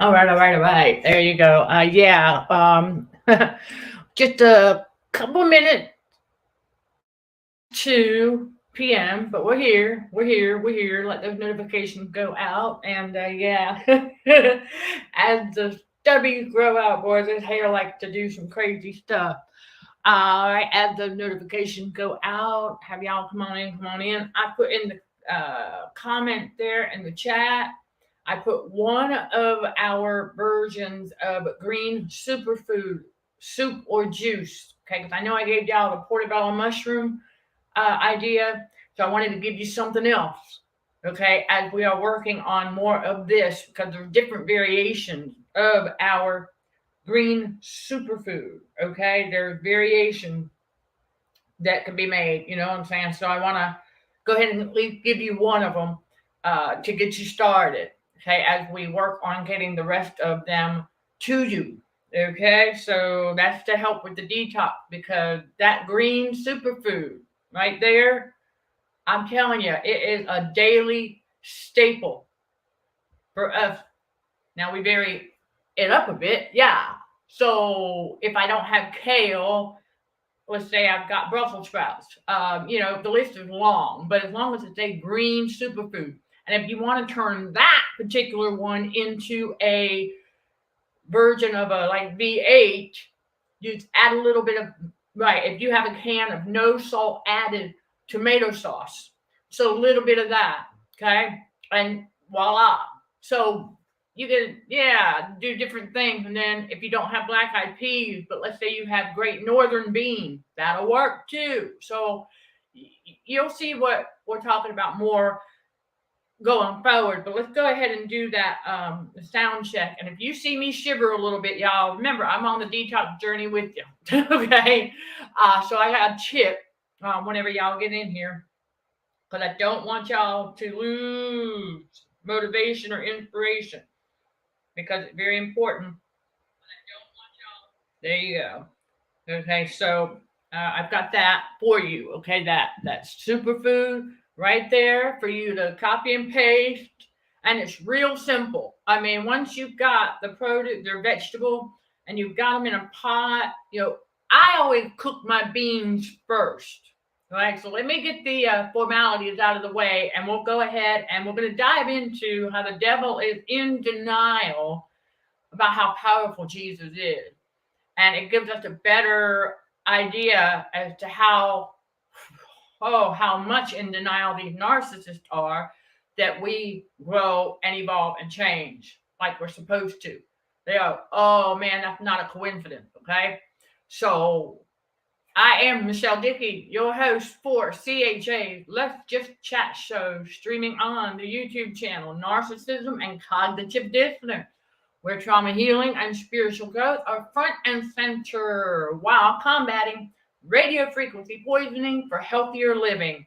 All right, all right, all right. There you go. Yeah. Just a couple minutes to PM, but we're here. We're here. We're here. Let those notifications go out, and yeah. As the stubbies grow out, boys, his hair likes to do some crazy stuff. All right, as the notifications go out, have y'all come on in, come on in. I put in the comment there in the chat. I put one of our versions of green superfood soup or juice. Okay, because I know I gave y'all the portobello mushroom idea, so I wanted to give you something else. Okay, as we are working on more of this, because there are different variations of our green superfood. Okay, there's variation that can be made. You know what I'm saying? So I want to go ahead and at least give you one of them to get you started. Okay, as we work on getting the rest of them to you. Okay, so that's to help with the detox because that green superfood right there, I'm telling you, it is a daily staple for us. Now we vary it up a bit, yeah. So if I don't have kale, let's say I've got Brussels sprouts. The list is long, but as long as it's a green superfood, and if you want to turn that particular one into a version of a like V8, you add a little bit of right. If you have a can of no salt added tomato sauce, so a little bit of that, okay, and voila. So you can do different things, and then if you don't have black eyed peas, but let's say you have great northern beans, that'll work too. So you'll see what we're talking about more going forward, but let's go ahead and do that sound check. And if you see me shiver a little bit, y'all remember I'm on the detox journey with you. Okay, so I got a chip whenever y'all get in here because I don't want y'all to lose motivation or inspiration because it's very important. There you go. Okay, so I've got that for you. Okay, that's superfood right there for you to copy and paste, and it's real simple. I mean, once you've got the produce, their vegetable, and you've got them in a pot, I always cook my beans first. All right, so let me get the formalities out of the way, and we'll go ahead and we're going to dive into how the devil is in denial about how powerful Jesus is. And it gives us a better idea as to how much in denial these narcissists are that we grow and evolve and change like we're supposed to. They are, oh man, that's not a coincidence, okay? So I am Michelle Dickey, your host for CHA Let's Just Chat show, streaming on the YouTube channel Narcissism and Cognitive Dissonance, where trauma healing and spiritual growth are front and center while combating radio frequency poisoning for healthier living.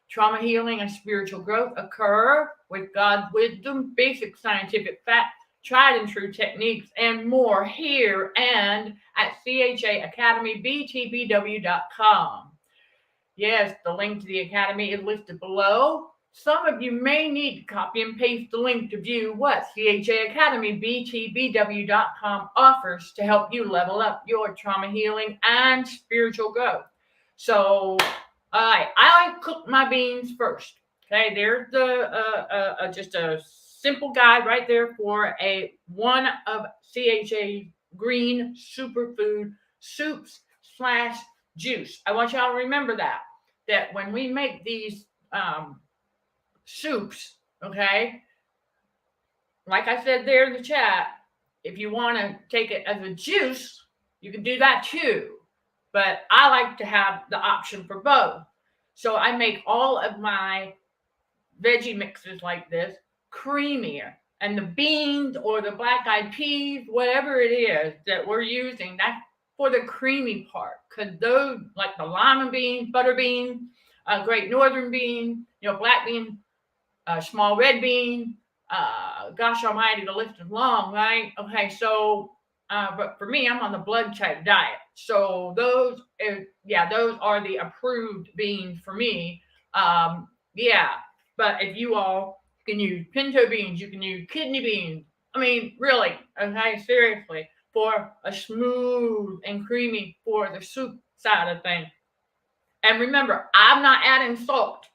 Trauma healing and spiritual growth occur with God's wisdom, basic scientific facts, tried and true techniques, and more here and at CHAAcademyBTBW.com. Yes, the link to the Academy is listed below. Some of you may need to copy and paste the link to view what CHAAcademyBTBW.com offers to help you level up your trauma healing and spiritual growth. So, I cook my beans first. Okay, there's the just a simple guide right there for one of CHA's green superfood soups / juice. I want y'all to remember that when we make these soups, okay, like I said there in the chat, if you want to take it as a juice, you can do that too. But I like to have the option for both. So I make all of my veggie mixes like this creamier. And the beans or the black-eyed peas, whatever it is that we're using, that's for the creamy part. Because those, like the lima beans, butter beans, great northern bean, black bean, small red bean, gosh almighty, the list is long, right? Okay, so, but for me, I'm on the blood type diet. So those are the approved beans for me. But if you all can use pinto beans, you can use kidney beans, I mean, really, okay, seriously, for a smooth and creamy for the soup side of things. And remember, I'm not adding salt.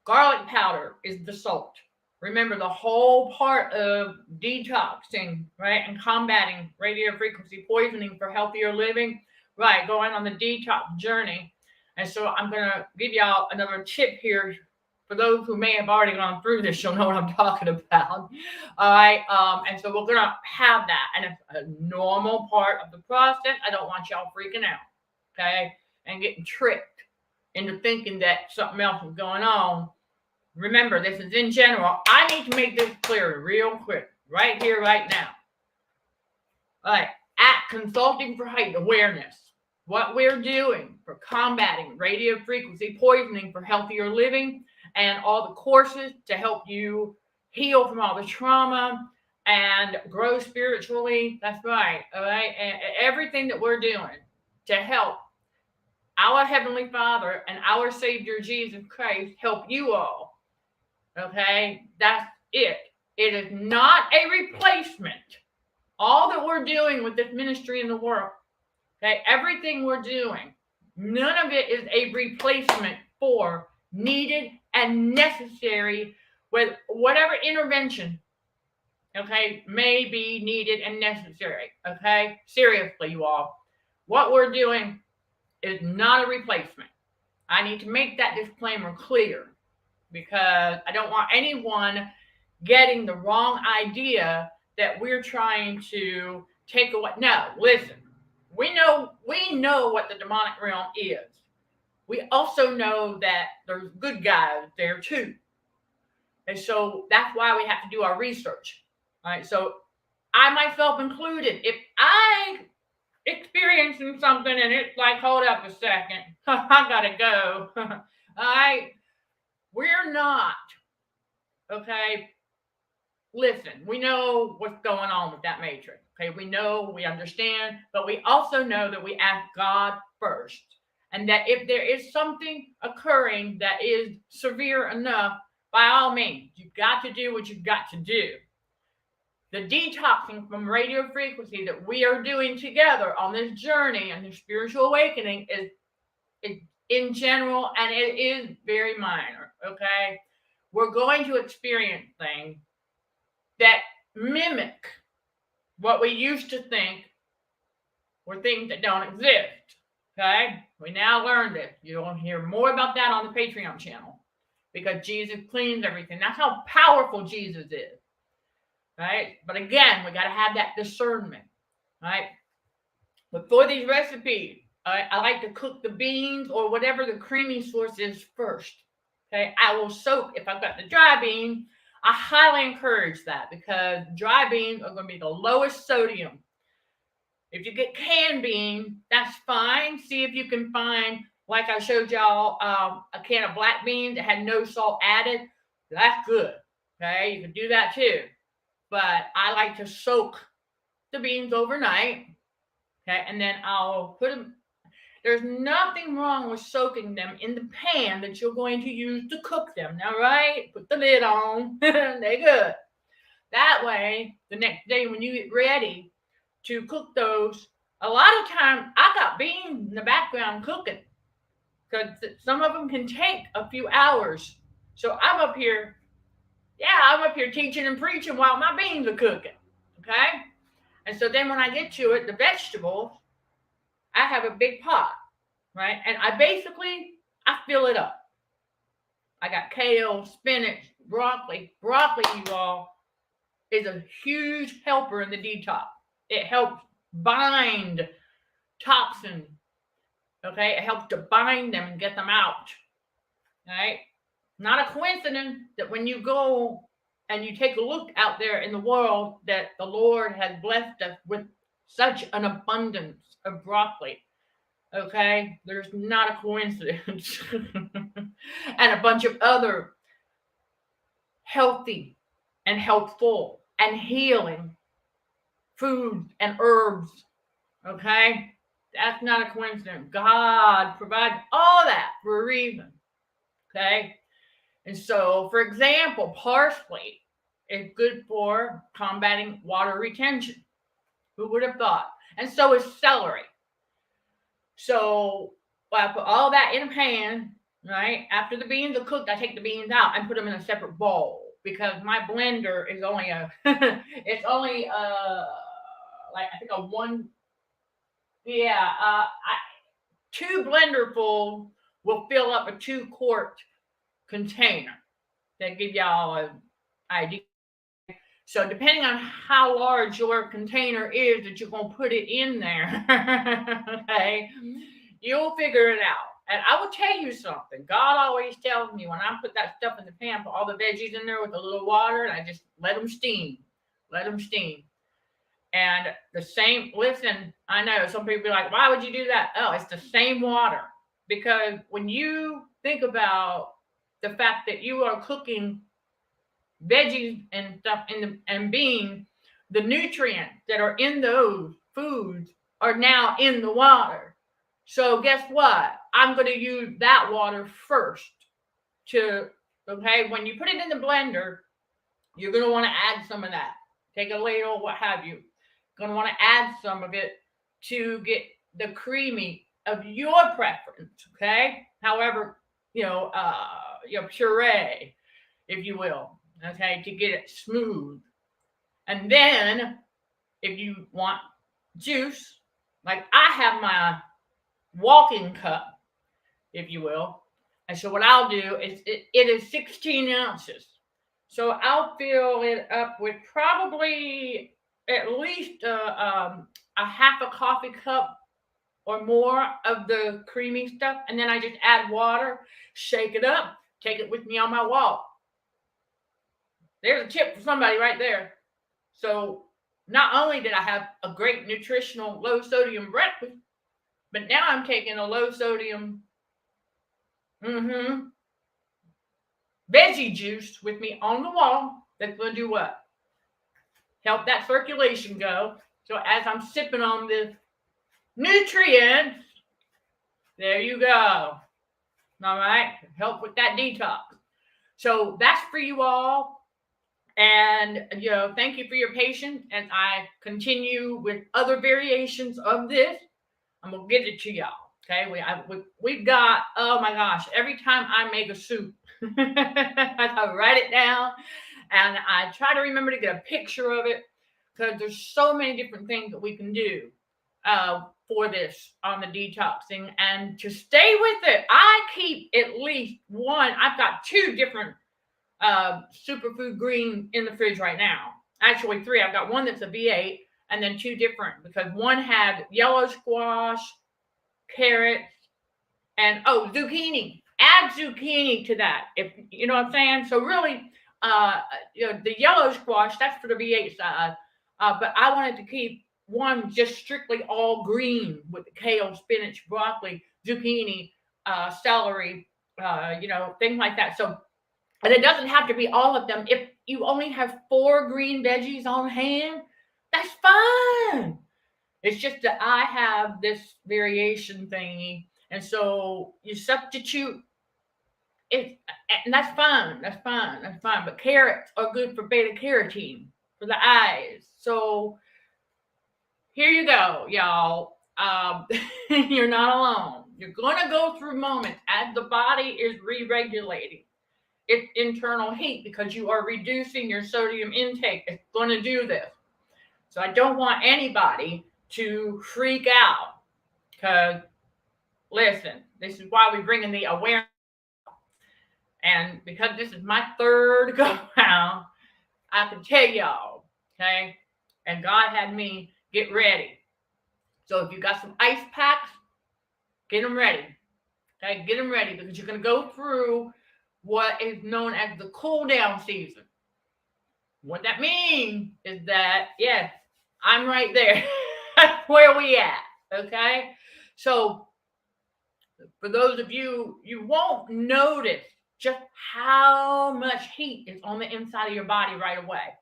Garlic powder is the salt. Remember, the whole part of detoxing, right, and combating radio frequency poisoning for healthier living, right, going on the detox journey. And so I'm going to give y'all another tip here. For those who may have already gone through this, you'll know what I'm talking about. All right. And so we're going to have that. And it's a normal part of the process. I don't want y'all freaking out, okay, and getting tricked into thinking that something else is going on. Remember, this is in general. I need to make this clear real quick, right here, right now. All right. At Consulting for Height Awareness, what we're doing for combating radio frequency poisoning for healthier living, and all the courses to help you heal from all the trauma and grow spiritually. That's right. All right. And everything that we're doing to help our Heavenly Father and our Savior Jesus Christ help you all. Okay. That's it. It is not a replacement. All that we're doing with this ministry in the world, okay, everything we're doing, none of it is a replacement for needed and necessary with whatever intervention, okay, may be needed and necessary, okay? Seriously, you all. What we're doing is not a replacement. I need to make that disclaimer clear because I don't want anyone getting the wrong idea that we're trying to take away. No, listen. We know what the demonic realm is. We also know that there's good guys there too. And so that's why we have to do our research. All right. So I myself included, if I experiencing something and it's like, hold up a second, I gotta go. All right. We're not, okay. Listen, we know what's going on with that matrix. Okay, we know, we understand, but we also know that we ask God first. And that if there is something occurring that is severe enough, by all means, you've got to do what you've got to do. The detoxing from radio frequency that we are doing together on this journey and the spiritual awakening is in general, and it is very minor, okay? We're going to experience things that mimic what we used to think were things that don't exist. Okay? We now learned it. You'll hear more about that on the Patreon channel because Jesus cleans everything. That's how powerful Jesus is. Right? But again, we got to have that discernment. Right? But for these recipes, I like to cook the beans or whatever the creamy source is first. Okay? I will soak, if I've got the dry beans, I highly encourage that because dry beans are going to be the lowest sodium. If you get canned beans, that's fine. See if you can find, like I showed y'all, a can of black beans that had no salt added. That's good. Okay, you can do that too. But I like to soak the beans overnight. Okay, and then I'll put them. There's nothing wrong with soaking them in the pan that you're going to use to cook them. All right, put the lid on. They're good. That way, the next day when you get ready to cook those, a lot of times I got beans in the background cooking because some of them can take a few hours. So I'm up here teaching and preaching while my beans are cooking. Okay, and so then when I get to it, the vegetables, I have a big pot, right? And I fill it up. I got kale, spinach, broccoli. Broccoli, you all, is a huge helper in the detox. It helps bind toxins. Okay, it helps to bind them and get them out. Right? Not a coincidence that when you go and you take a look out there in the world that the Lord has blessed us with such an abundance of broccoli. Okay, there's not a coincidence. And a bunch of other healthy and healthful and healing foods and herbs. Okay, that's not a coincidence. God provides all that for a reason. Okay, and so, for example, parsley is good for combating water retention. Who would have thought? And so is celery. So I put all that in a pan, right? After the beans are cooked, I take the beans out and put them in a separate bowl because my blender is only it's only like I think a one, yeah, 2 blenderful will fill up a 2-quart container. That give y'all an idea. So depending on how large your container is that you're going to put it in there, okay, you'll figure it out. And I will tell you something. God always tells me when I put that stuff in the pan, put all the veggies in there with a little water, and I just let them steam. Let them steam. And the same, listen, I know some people be like, why would you do that? Oh, it's the same water. Because when you think about the fact that you are cooking veggies and stuff and beans, the nutrients that are in those foods are now in the water. So guess what? I'm going to use that water first okay, when you put it in the blender, you're going to want to add some of that. Take a ladle, what have you. Going to want to add some of it to get the creamy of your preference, okay? However, your puree, if you will. Okay, to get it smooth. And then if you want juice, like I have my walking cup, if you will. And so what I'll do is it is 16 ounces. So I'll fill it up with probably at least a half a coffee cup or more of the creamy stuff. And then I just add water, shake it up, take it with me on my walk. There's a tip for somebody right there. So not only did I have a great nutritional low sodium breakfast, but now I'm taking a low sodium veggie juice with me on the wall. That's going to do what? Help that circulation go. So as I'm sipping on the nutrients, there you go. All right. Help with that detox. So that's for you all. And, thank you for your patience as I continue with other variations of this. I'm going to get it to y'all. Okay. We've got, oh my gosh, every time I make a soup, I write it down and I try to remember to get a picture of it because there's so many different things that we can do for this on the detoxing and to stay with it. I keep at least one. I've got 2 different superfood green in the fridge right now. Actually 3. I've got one that's a V8 and then 2 different because one had yellow squash, carrots, and zucchini. Add zucchini to that, if you know what I'm saying. So really, the yellow squash, that's for the V8 side. But I wanted to keep one just strictly all green with the kale, spinach, broccoli, zucchini, celery, things like that. So, and it doesn't have to be all of them. If you only have 4 green veggies on hand, that's fine. It's just that I have this variation thingy. And so you substitute it, and that's fine. That's fine. That's fine. But carrots are good for beta carotene for the eyes. So here you go, y'all. You're not alone. You're going to go through moments as the body is re-regulating its internal heat because you are reducing your sodium intake. It's going to do this. So I don't want anybody to freak out because, listen, this is why we bring in the awareness. And because this is my 3rd go round, I can tell y'all, okay? And God had me get ready. So if you got some ice packs, get them ready. Okay, get them ready because you're going to go through what is known as the cool down season. What that means is that, yes, I'm right there. That's where we at, okay? So for those of you, you won't notice just how much heat is on the inside of your body right away.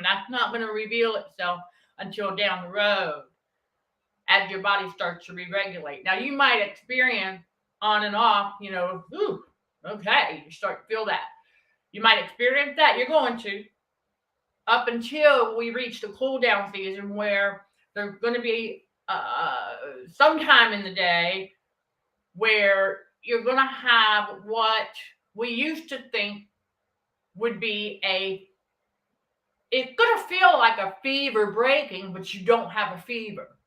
That's not going to reveal itself until down the road as your body starts to re-regulate. Now, you might experience on and off, okay, you start to feel that. You might experience that. You're going to. up until we reach the cool down season where there's going to be sometime in the day where you're going to have what we used to think would be it's going to feel like a fever breaking, but you don't have a fever.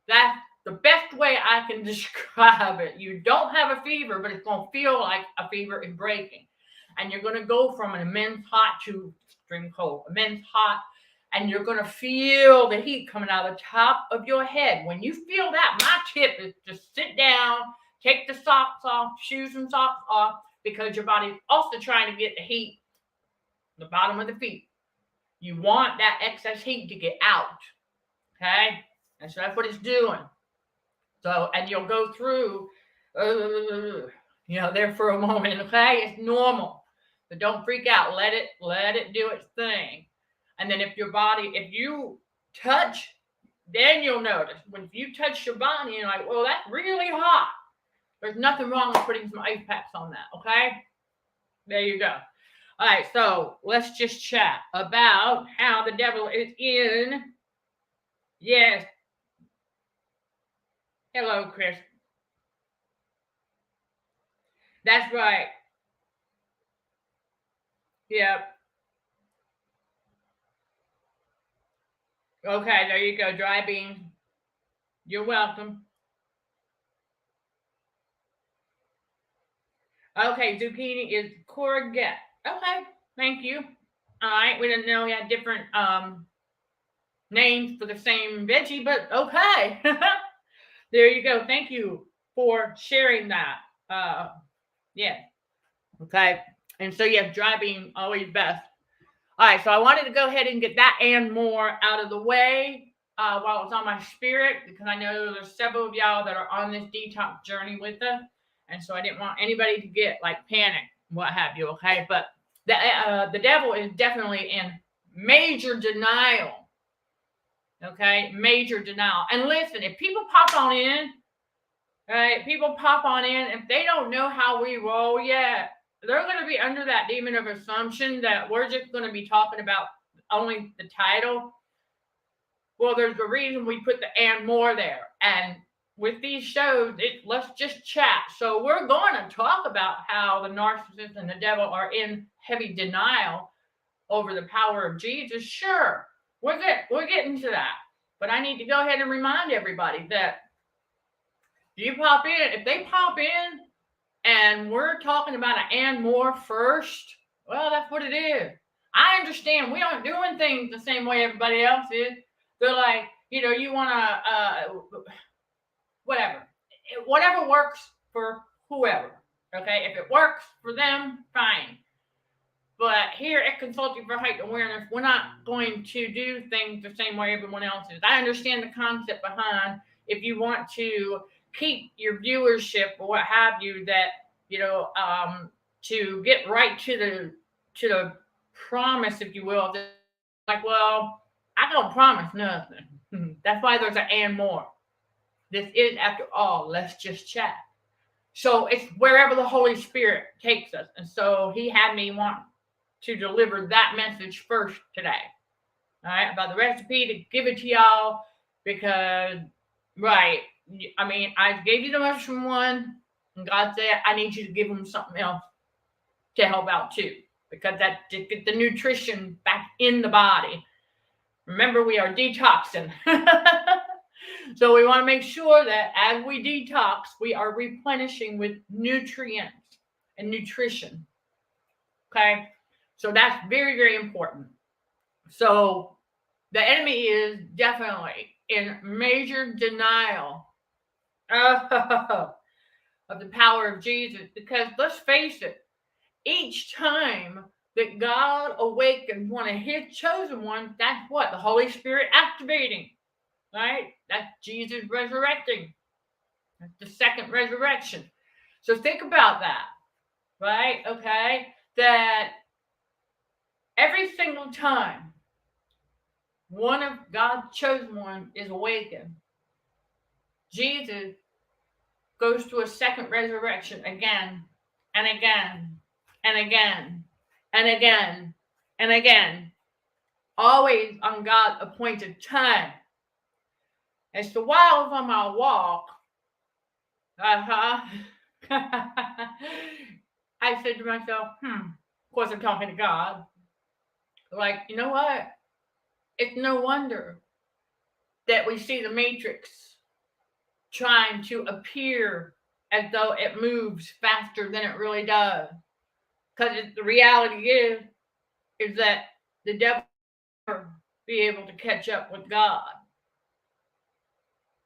That's the best way I can describe it. You don't have a fever, but it's going to feel like a fever is breaking. And you're going to go from an immense hot to extreme cold, immense hot, and you're going to feel the heat coming out of the top of your head. When you feel that, my tip is just sit down, take the socks off, shoes and socks off, because your body's also trying to get the heat, the bottom of the feet. You want that excess heat to get out, okay? And so that's what it's doing. So, and you'll go through, there for a moment, okay? It's normal. But don't freak out. Let it do its thing. And then if you touch, then you'll notice. When you touch your body, you're like, well, that's really hot. There's nothing wrong with putting some ice packs on that, okay? There you go. All right, so let's just chat about how the devil is in. Yes. Hello, Chris. That's right. Yep. Okay, there you go. Dry beans. You're welcome. Okay, zucchini is courgette. Okay, thank you. All right, we didn't know we had different names for the same veggie, but okay. There you go. Thank you for sharing that. Yeah. Okay. And so, yes, dry bean, always best. All right, so I wanted to go ahead and get that and more out of the way while it's on my spirit, because I know there's several of y'all that are on this detox journey with us. And so I didn't want anybody to get like panic, what have you, okay? But the devil is definitely in major denial, okay? Major denial. And listen, if people pop on in, right? People pop on in, if they don't know how we roll yet, they're going to be under that demon of assumption that we're just going to be talking about only the title. Well, there's a reason we put the and more there. And with these shows, let's just chat. So we're going to talk about how the narcissist and the devil are in heavy denial over the power of Jesus. Sure, we're getting to that. But I need to go ahead and remind everybody that if they pop in and we're talking about an and more first, well, that's what it is. I understand we aren't doing things the same way everybody else is. They're like, you want to, whatever works for whoever. Okay, if it works for them, fine. But here at Consulting for Heightened Awareness, we're not going to do things the same way everyone else is. I understand the concept behind if you want to keep your viewership or what have you, that to get right to the promise, if you will. Like, well, I don't promise nothing. That's why there's an and more. This is, after all, let's just chat. So it's wherever the Holy Spirit takes us, and so He had me want to deliver that message first today. All right, about the recipe, to give it to y'all, because right. I mean, I gave you the mushroom one, and God said, I need you to give them something else to help out too, because that to get the nutrition back in the body. Remember, we are detoxing. So we want to make sure that as we detox, we are replenishing with nutrients and nutrition. Okay? So that's very, very important. So the enemy is definitely in major denial of the power of Jesus, because let's face it, each time that God awakens one of His chosen ones, that's what? The Holy Spirit activating, right? That's Jesus resurrecting. That's the second resurrection. So think about that, right? Okay, that every single time one of God's chosen ones is awakened, Jesus goes to a second resurrection again and again and again and again and again always on God's appointed time. As to while I was on my walk, I said to myself, of course I'm talking to God, like, you know what? It's no wonder that we see the Matrix trying to appear as though it moves faster than it really does. Because the reality is that the devil will never be able to catch up with God.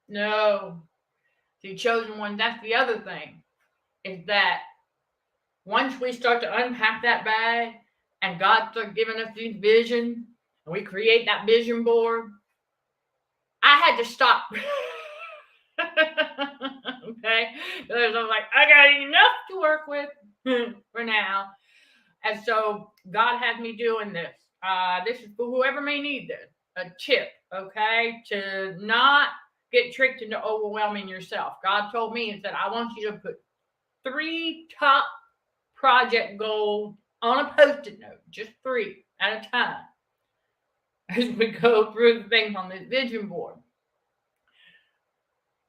No. The chosen one, that's the other thing, is that once we start to unpack that bag and God starts giving us these visions and we create that vision board, I had to stop. Okay? Because I'm like, I got enough to work with for now. And so God has me doing this. This is for whoever may need this. A tip, okay? To not get tricked into overwhelming yourself. God told me and said, I want you to put 3 top project goals on a post-it note, just 3 at a time, as we go through the things on this vision board.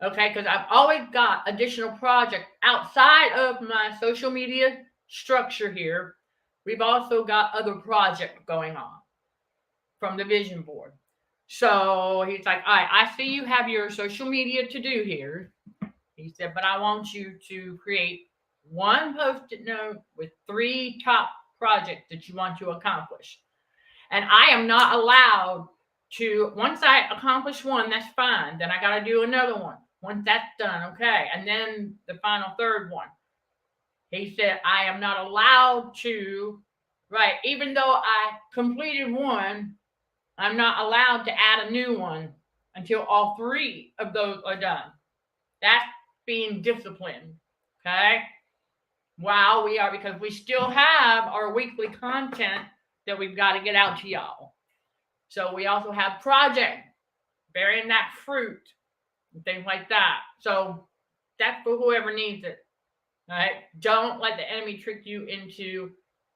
Okay, because I've always got additional projects outside of my social media structure here. We've also got other projects going on from the vision board. So he's like, all right, I see you have your social media to do here. He said, but I want you to create 1 post-it note with 3 top projects that you want to accomplish. And I am not allowed to, once I accomplish 1, that's fine. Then I got to do another one. Once that's done, okay. And then the final 3rd one. He said, I am not allowed to, right, even though I completed 1, I'm not allowed to add a new one until all 3 of those are done. That's being disciplined, okay? Wow, we are, because we still have our weekly content that we've got to get out to y'all. So we also have projects, bearing that fruit, and things like that. So that's for whoever needs it. All right? Don't let the enemy trick you into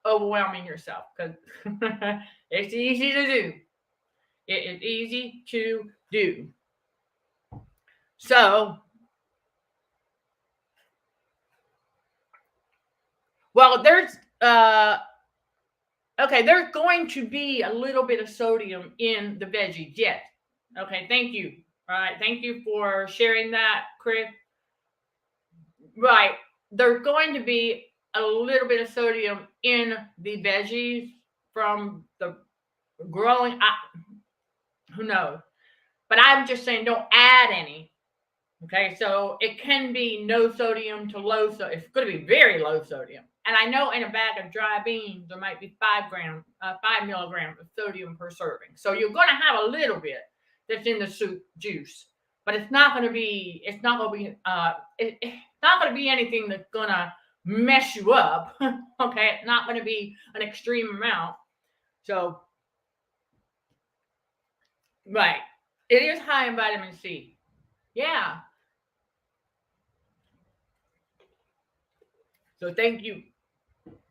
overwhelming yourself, because it's easy to do. It is easy to do. So, well, there's there's going to be a little bit of sodium in the veggies. Yes. Okay, thank you. All right, thank you for sharing that, Chris. Right. There's going to be a little bit of sodium in the veggies from the growing. Who knows? But I'm just saying, don't add any. Okay, so it can be no sodium to low sodium. It's going to be very low sodium. And I know in a bag of dry beans, there might be 5 milligrams of sodium per serving. So you're going to have a little bit that's in the soup juice, but it's not going to be anything that's going to mess you up. Okay, it's not going to be an extreme amount. So, right, it is high in vitamin C. Yeah. So thank you.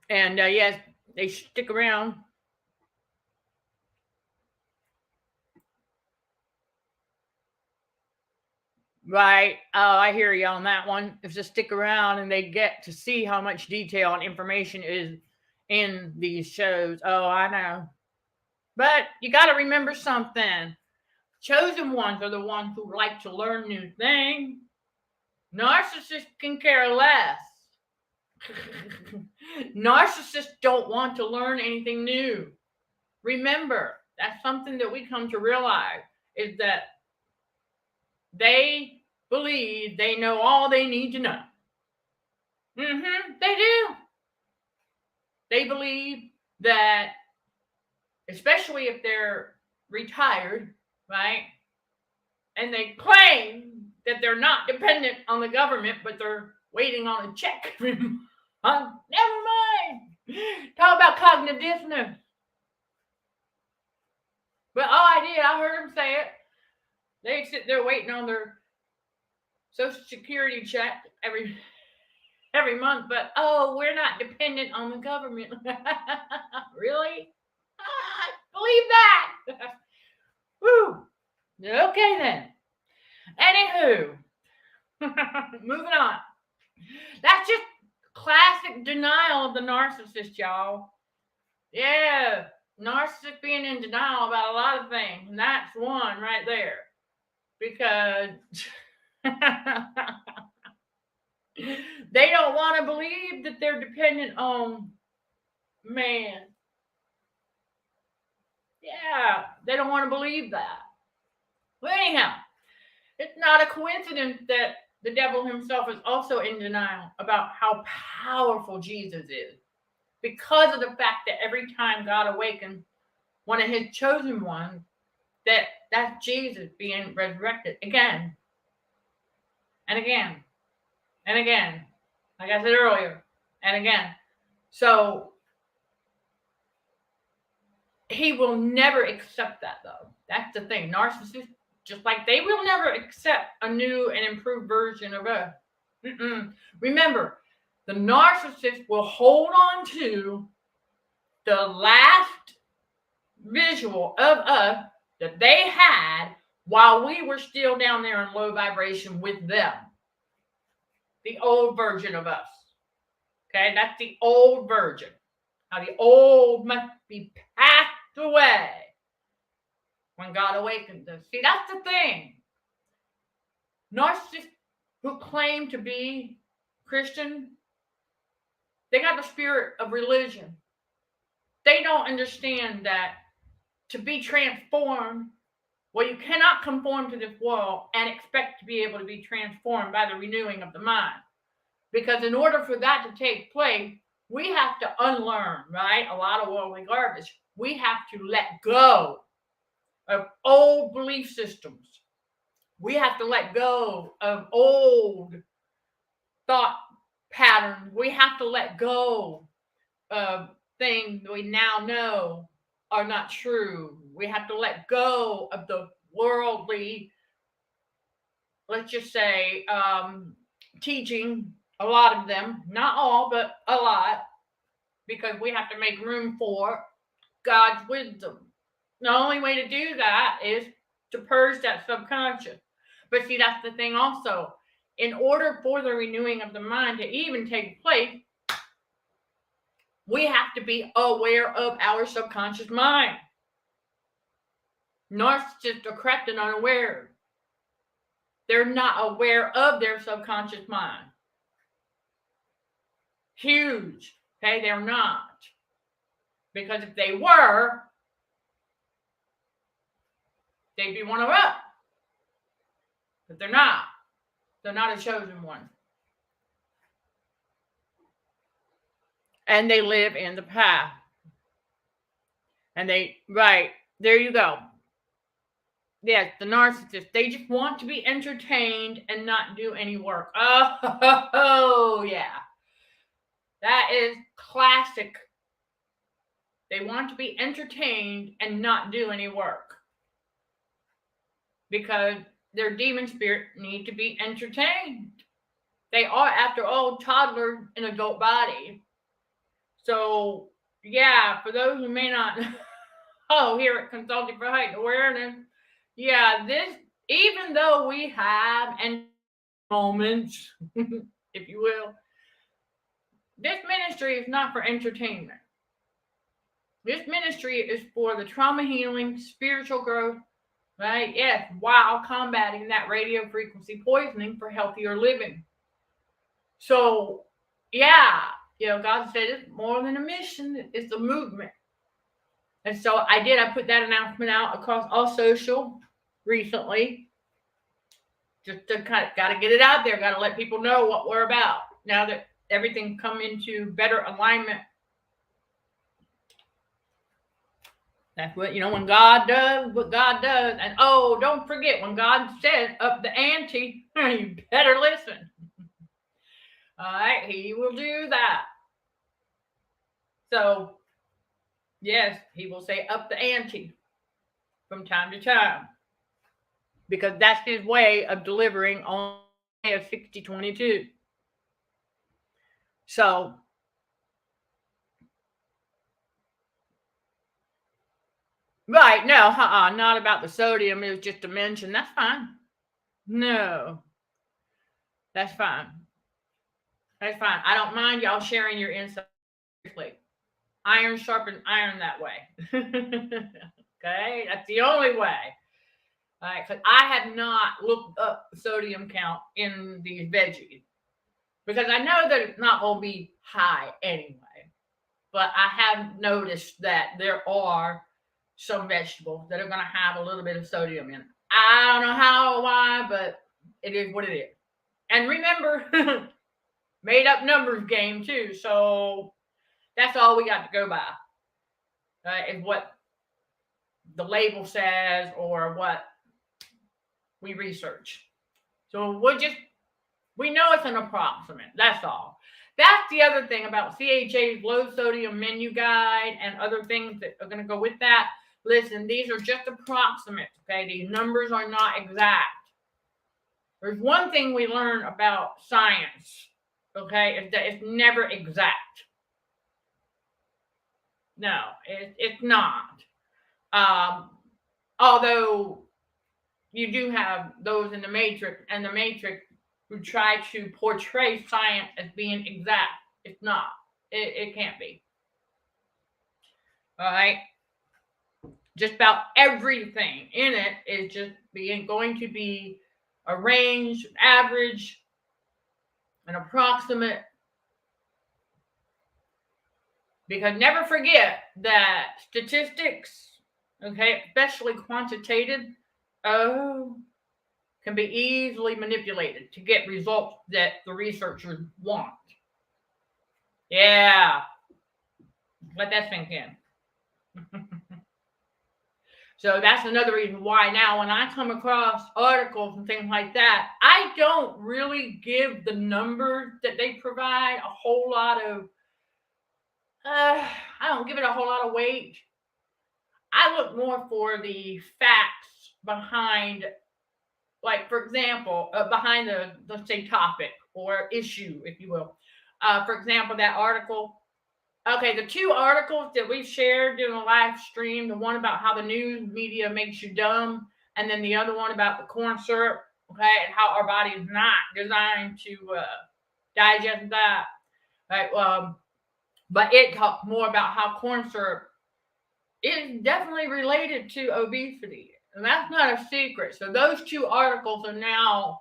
And yes, they stick around. Right. Oh, I hear you on that one. If they stick around and they get to see how much detail and information is in these shows. Oh, I know. But you got to remember something. Chosen ones are the ones who like to learn new things. Narcissists can care less. Narcissists don't want to learn anything new. Remember, that's something that we come to realize, is that they believe they know all they need to know. They do. They believe that, especially if they're retired, right? And they claim that they're not dependent on the government, but they're waiting on a check. Never mind. Talk about cognitive dissonance. But I heard them say it. They sit there waiting on their Social Security check every month, but we're not dependent on the government. Really? Believe that. Woo. Okay then. Anywho, moving on. That's just classic denial of the narcissist, y'all. Yeah, narcissists being in denial about a lot of things, and that's one right there. Because they don't want to believe that they're dependent on man. Yeah, they don't want to believe that. Well, anyhow, it's not a coincidence that the devil himself is also in denial about how powerful Jesus is. Because of the fact that every time God awakens one of his chosen ones, that's Jesus being resurrected again and again and again, like I said earlier, and again. So he will never accept that, though. That's the thing. Narcissists, just like they will never accept a new and improved version of us. Remember, the narcissist will hold on to the last visual of us that they had while we were still down there in low vibration with them. The old version of us. Okay, that's the old version. Now the old must be passed away when God awakens us. See, that's the thing. Narcissists who claim to be Christian, they got the spirit of religion. They don't understand that to be transformed, well, you cannot conform to this world and expect to be able to be transformed by the renewing of the mind. Because in order for that to take place, we have to unlearn, right? A lot of worldly garbage. We have to let go of old belief systems. We have to let go of old thought patterns. We have to let go of things we now know are not true. We have to let go of the worldly, let's just say, teaching, a lot of them, not all, but a lot, because we have to make room for God's wisdom. The only way to do that is to purge that subconscious. But see, that's the thing also. In order for the renewing of the mind to even take place, we have to be aware of our subconscious mind. Narcissists are correct and unaware. They're not aware of their subconscious mind. Huge. Okay, they're not. Because if they were, they'd be one of us. But they're not. They're not a chosen one. And they live in the past. And right, there you go. Yes, the narcissist, they just want to be entertained and not do any work. Oh, yeah. That is classic. They want to be entertained and not do any work. Because their demon spirit need to be entertained. They are, after all, toddlers in adult body. So, yeah, for those who may not here at Consulting for Heightened Awareness, yeah, this, even though we have moments, if you will, this ministry is not for entertainment. This ministry is for the trauma healing, spiritual growth, right? Yes, while combating that radio frequency poisoning for healthier living. So, yeah, God said it's more than a mission, it's a movement. And so I put that announcement out across all social recently. Just to got to get it out there, got to let people know what we're about. Now that everything come into better alignment. That's what, when God does what God does. And don't forget, when God says up the ante, you better listen. All right, he will do that. So, yes, he will say up the ante from time to time. Because that's his way of delivering on 6022. So, Right, no, not about the sodium. It was just a mention. That's fine. No, that's fine. That's fine. I don't mind y'all sharing your insights. Iron sharpens iron that way. Okay, that's the only way. All right, because I have not looked up the sodium count in these veggies because I know that it's not going to be high anyway. But I have noticed that there are some vegetables that are going to have a little bit of sodium in it. I don't know how or why, but it is what it is. And remember, made up numbers game too. So that's all we got to go by. Is what the label says or what we research. So we know it's an approximate. That's all. That's the other thing about CHA's low sodium menu guide and other things that are going to go with that. Listen, these are just approximates, okay? These numbers are not exact. There's one thing we learn about science, okay, is that it's never exact. No, it's not. Although you do have those in the Matrix, and the Matrix who try to portray science as being exact. It's not. It can't be. All right. Just about everything in it is just going to be a range, average, an approximate. Because never forget that statistics, okay, especially quantitative, can be easily manipulated to get results that the researchers want. Yeah. Let that sink in. So that's another reason why now when I come across articles and things like that, I don't really give the numbers that they provide a whole lot of, I don't give it a whole lot of weight. I look more for the facts behind, like, for example, behind the, let's say, topic or issue, if you will. For example, that article. Okay, the two articles that we shared during the live stream, the one about how the news media makes you dumb, and then the other one about the corn syrup, okay, and how our body is not designed to digest that. Right? But it talks more about how corn syrup is definitely related to obesity. And that's not a secret. So those two articles are now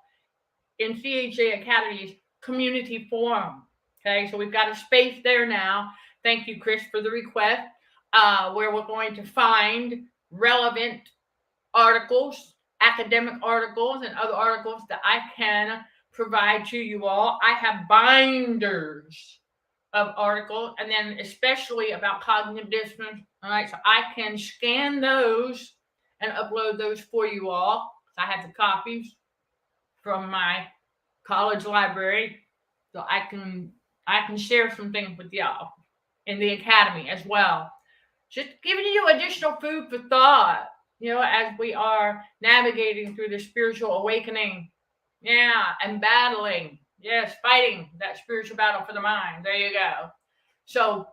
in CHA Academy's community forum. Okay, so we've got a space there now. Thank you, Chris, for the request, where we're going to find relevant articles, academic articles, and other articles that I can provide to you all. I have binders of articles, and then especially about cognitive dissonance. All right, so I can scan those and upload those for you all. I have the copies from my college library, so I can share some things with y'all in the academy as well. Just giving you additional food for thought, as we are navigating through the spiritual awakening, and battling, fighting that spiritual battle for the mind. There you go. So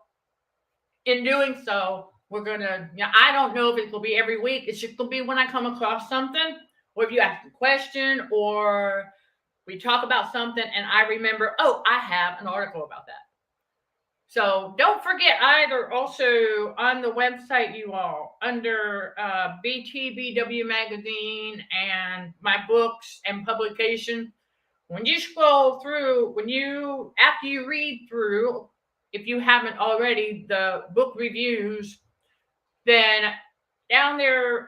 in doing so, we're gonna, I don't know if it will be every week. It's just gonna be when I come across something, or if you ask a question, or we talk about something and I remember, I have an article about that. So don't forget either, also on the website, you all, under BTBW Magazine and my books and publication, when you scroll through, after you read through, if you haven't already, the book reviews, then down there,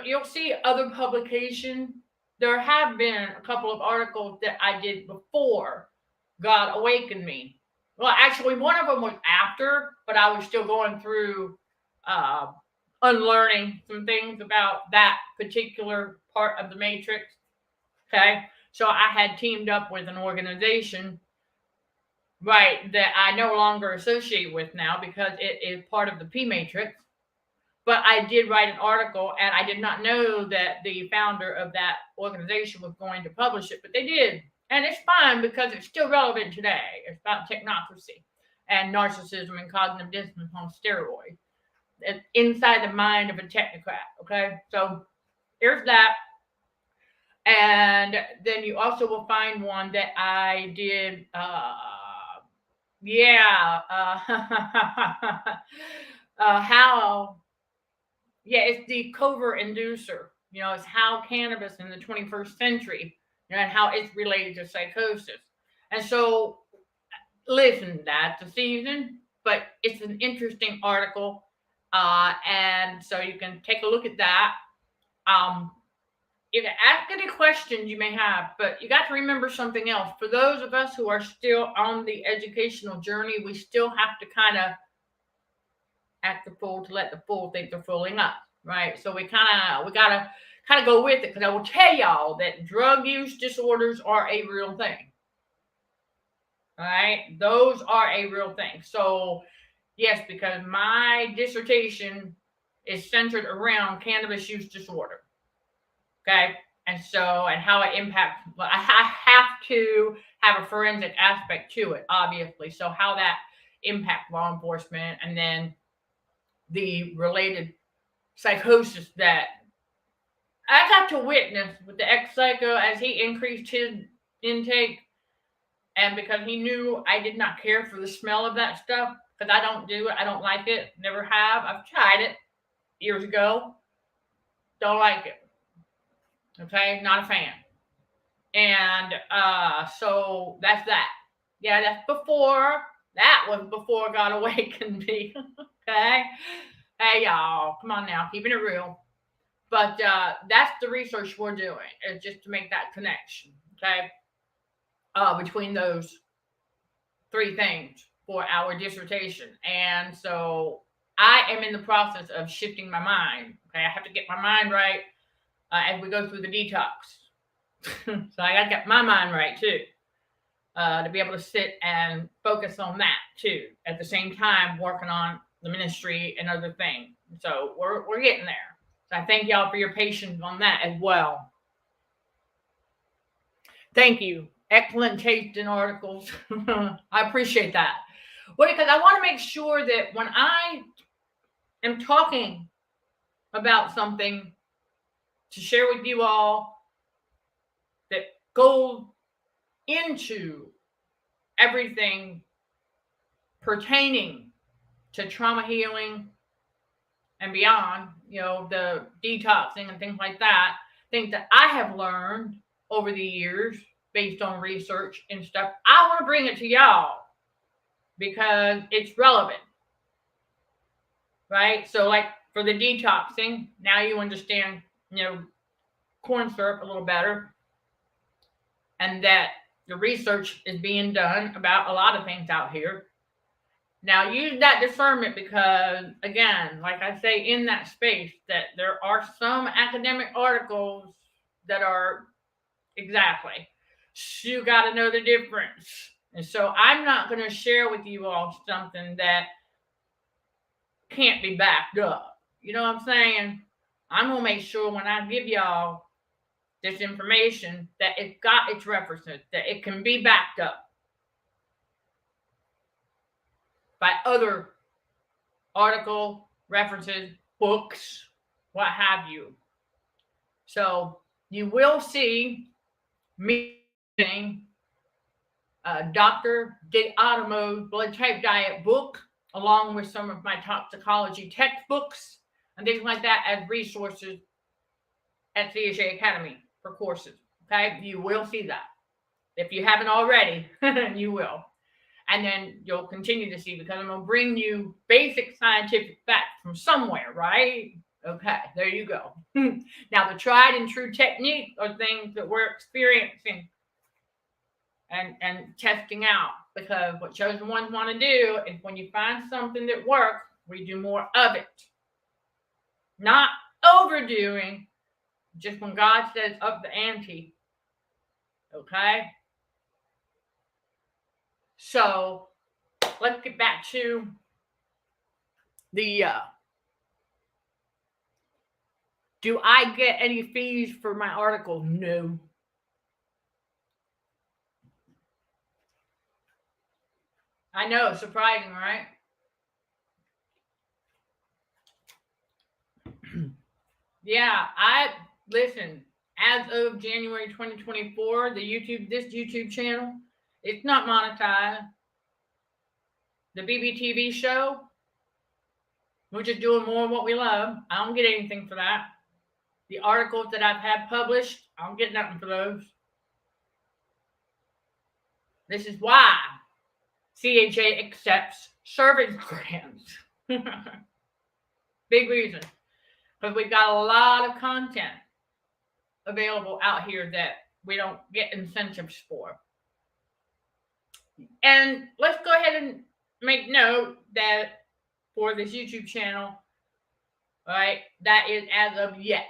you'll see other publications. There have been a couple of articles that I did before God Awakened Me. Well, actually, one of them was after, but I was still going through unlearning some things about that particular part of the matrix. Okay, so I had teamed up with an organization, right, that I no longer associate with now because it is part of the P matrix. But I did write an article, and I did not know that the founder of that organization was going to publish it, but they did. And it's fine because it's still relevant today. It's about technocracy and narcissism and cognitive dissonance on steroids. inside the mind of a technocrat. Okay, so here's that. And then you also will find one that I did. How? Yeah, it's the covert inducer. It's how cannabis in the 21st century, and how it's related to psychosis. And so, listen, that's a season, but it's an interesting article, and so you can take a look at that. You can ask any questions you may have, but you got to remember something else. For those of us who are still on the educational journey, we still have to kind of act the fool to let the fool think they're fooling us, right? So we gotta go with it, because I will tell y'all that drug use disorders are a real thing. All right, those are a real thing. So yes, because my dissertation is centered around cannabis use disorder. Okay, and how it impacts. But I have to have a forensic aspect to it, obviously. So how that impacts law enforcement, and then the related psychosis that I got to witness with the ex-psycho as he increased his intake, and because he knew I did not care for the smell of that stuff, because I don't do it, I don't like it, never have. I've tried it years ago, don't like it. Okay, not a fan. And so that's that. Yeah, that was before God awakened me. Okay, hey y'all, come on now, keeping it real. But that's the research we're doing, is just to make that connection, okay, between those three things for our dissertation. And so I am in the process of shifting my mind. Okay, I have to get my mind right as we go through the detox. So I got to get my mind right too, to be able to sit and focus on that too, at the same time working on the ministry and other things. So we're getting there. So I thank y'all for your patience on that as well. Thank you. Excellent taste in articles. I appreciate that. Well, because I want to make sure that when I am talking about something to share with you all that goes into everything pertaining to trauma healing and beyond, the detoxing and things like that, things that I have learned over the years based on research and stuff, I want to bring it to y'all because it's relevant, right? So like for the detoxing, now you understand, corn syrup a little better, and that the research is being done about a lot of things out here. Now use that discernment, because again, like I say in that space, that there are some academic articles that are exactly, you got to know the difference. And so I'm not going to share with you all something that can't be backed up. You know what I'm saying? I'm going to make sure when I give y'all this information that it got its references, that it can be backed up by other article references, books, what have you. So you will see me saying Dr. DeAdamo's blood type diet book, along with some of my toxicology textbooks and things like that, as resources at CHA Academy for courses. Okay, you will see that. If you haven't already, you will. And then you'll continue to see, because I'm going to bring you basic scientific facts from somewhere, right? Okay, there you go. Now, the tried and true techniques are things that we're experiencing and testing out, because what chosen ones want to do is, when you find something that works, we do more of it. Not overdoing, just when God says up the ante. Okay? So let's get back to the do I get any fees for my article? No. I know, surprising, right? Yeah, listen, as of January 2024, this YouTube channel, it's not monetized. The BBTV show, we're just doing more of what we love. I don't get anything for that. The articles that I've had published, I don't get nothing for those. This is why CHA accepts service grants. Big reason. Because we've got a lot of content available out here that we don't get incentives for. And let's go ahead and make note that for this YouTube channel, right, that is as of yet.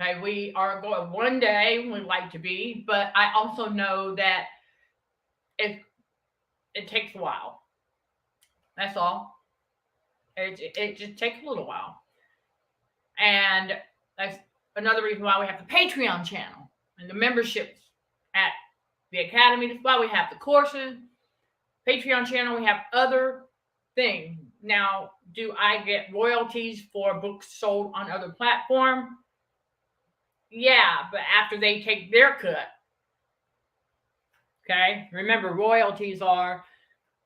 Okay, we are going one day, we'd like to be, but I also know that it takes a while. That's all. It just takes a little while. And that's another reason why we have the Patreon channel and the memberships at the Academy. That's why we have the courses. Patreon channel, we have other things. Now, do I get royalties for books sold on other platforms? Yeah, but after they take their cut. Okay? Remember, royalties are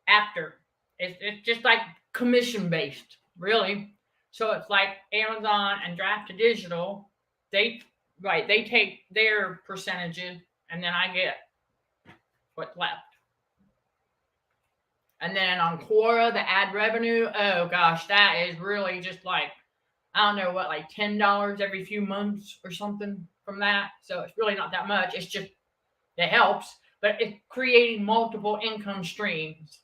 after. It's just like commission-based, really. So it's like Amazon and Draft to Digital. They take their percentages, and then I get what's left. And then on Quora, the ad revenue, oh gosh, that is really just like, I don't know what, like $10 every few months or something from that. So it's really not that much. It's just, it helps, but it's creating multiple income streams.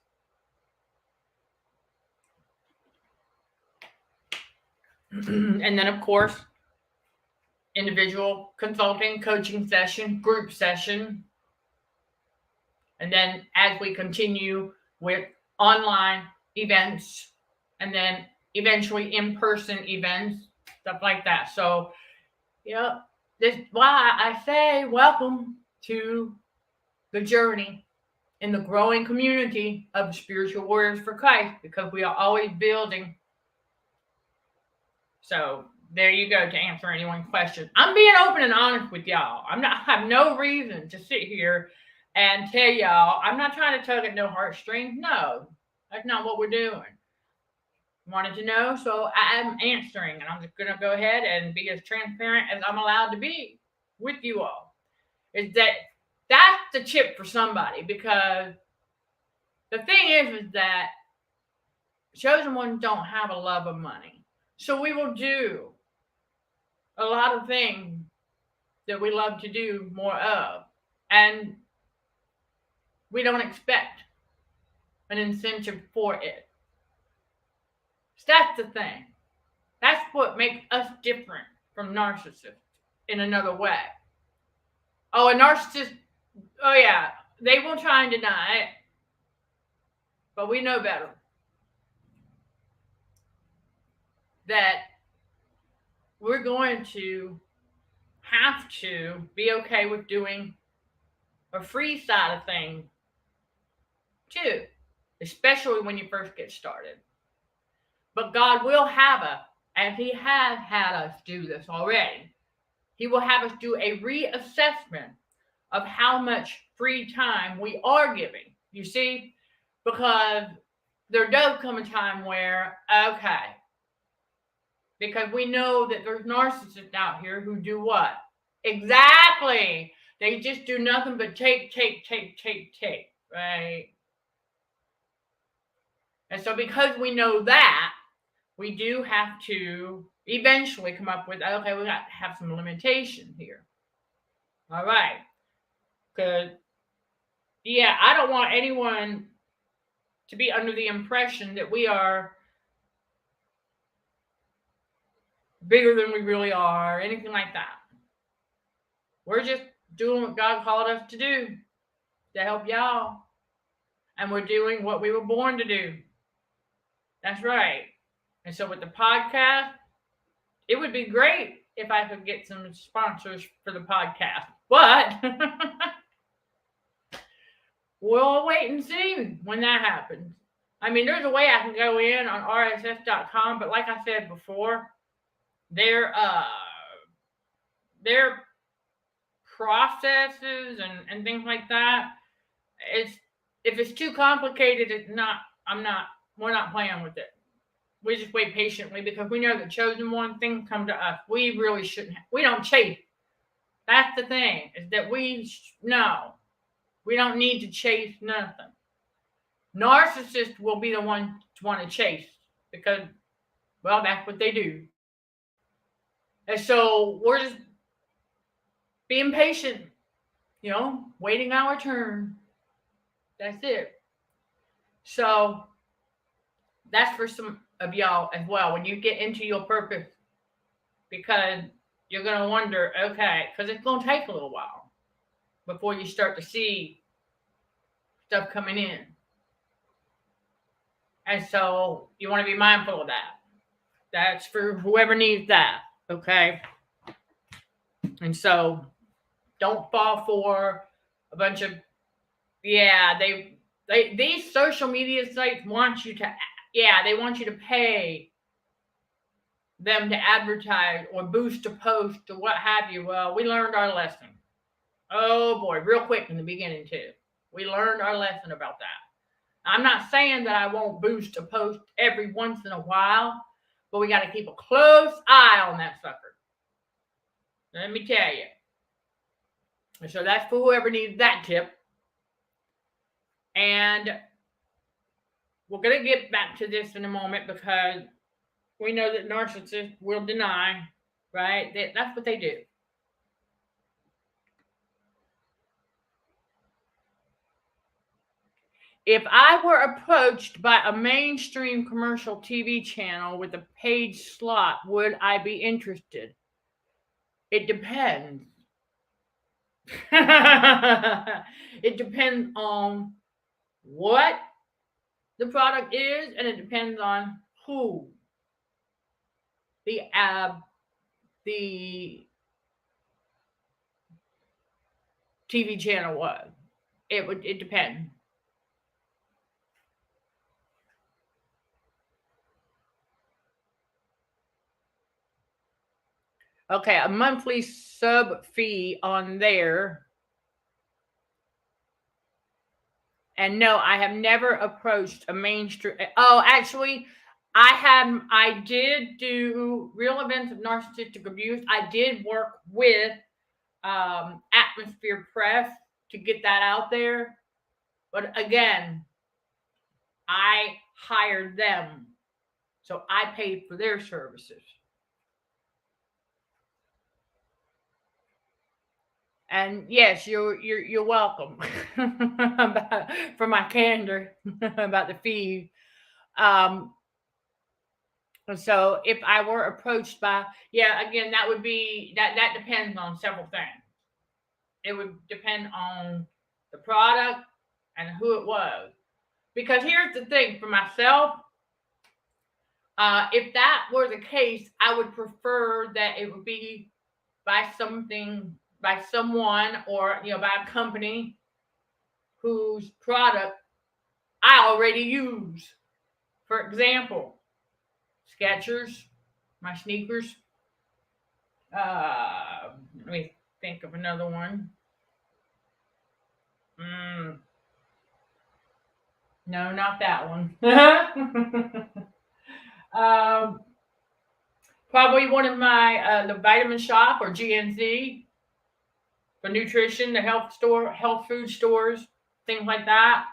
And then, of course, individual consulting, coaching session, group session. And then as we continue with online events and then eventually in-person events, stuff like that. So, yeah, this is why I say welcome to the journey in the growing community of spiritual warriors for Christ, because we are always building. So there you go, to answer anyone's question. I'm being open and honest with y'all. I have no reason to sit here and tell y'all, I'm not trying to tug at no heartstrings. No, that's not what we're doing. Wanted to know, so I'm answering, and I'm just going to go ahead and be as transparent as I'm allowed to be with you all. Is that's the chip for somebody, because the thing is that chosen ones don't have a love of money. So we will do a lot of things that we love to do more of, and we don't expect an incentive for it. So that's the thing. That's what makes us different from narcissists in another way. Oh, a narcissist, oh yeah, they will try and deny it, but we know better. That we're going to have to be okay with doing a free side of things too, especially when you first get started. But God will have us, as He has had us do this already, He will have us do a reassessment of how much free time we are giving. You see, because there does come a time where, okay, because we know that there's narcissists out here who do what? Exactly. They just do nothing but take, right? And so because we know that, we do have to eventually come up with, okay, we got to have some limitation here. All right. Because, yeah, I don't want anyone to be under the impression that we are bigger than we really are, or anything like that. We're just doing what God called us to do to help y'all. And we're doing what we were born to do. That's right. And so with the podcast, it would be great if I could get some sponsors for the podcast. But we'll wait and see when that happens. I mean, there's a way I can go in on rss.com, but like I said before, their processes and things like that. It's if it's too complicated, it's not. We're not playing with it. We just wait patiently because we know the chosen one things come to us. We really shouldn't. We don't chase. That's the thing is that no, we don't need to chase nothing. Narcissists will be the one to want to chase because, well, that's what they do. And so we're just being patient, waiting our turn. That's it. So that's for some of y'all as well. When you get into your purpose, because you're going to wonder, okay, because it's going to take a little while before you start to see stuff coming in. And so you want to be mindful of that. That's for whoever needs that, okay? And so don't fall for a bunch of, these social media sites want you to, they want you to pay them to advertise or boost a post or what have you. Well, we learned our lesson. Oh boy, real quick in the beginning too. We learned our lesson about that. I'm not saying that I won't boost a post every once in a while, but we got to keep a close eye on that sucker. Let me tell you. And so that's for whoever needs that tip. And we're going to get back to this in a moment because we know that narcissists will deny, right? That's what they do. If I were approached by a mainstream commercial TV channel with a paid slot, would I be interested? It depends. It depends on what the product is, and it depends on who the TV channel was. It depends. Okay, a monthly sub fee on there. And no, I have never approached a mainstream. Oh, actually, I did do Real Events of Narcissistic Abuse. I did work with Atmosphere Press to get that out there. But again, I hired them. So I paid for their services. And yes, you're welcome for my candor about the fee. So if I were approached by, again, that would be that depends on several things. It would depend on the product and who it was. Because here's the thing for myself, if that were the case, I would prefer that it would be by someone or by a company whose product I already use. For example, Skechers, my sneakers. Let me think of another one. No, not that one. Probably one of my the Vitamin Shop or GNC for nutrition, the health food stores, things like that.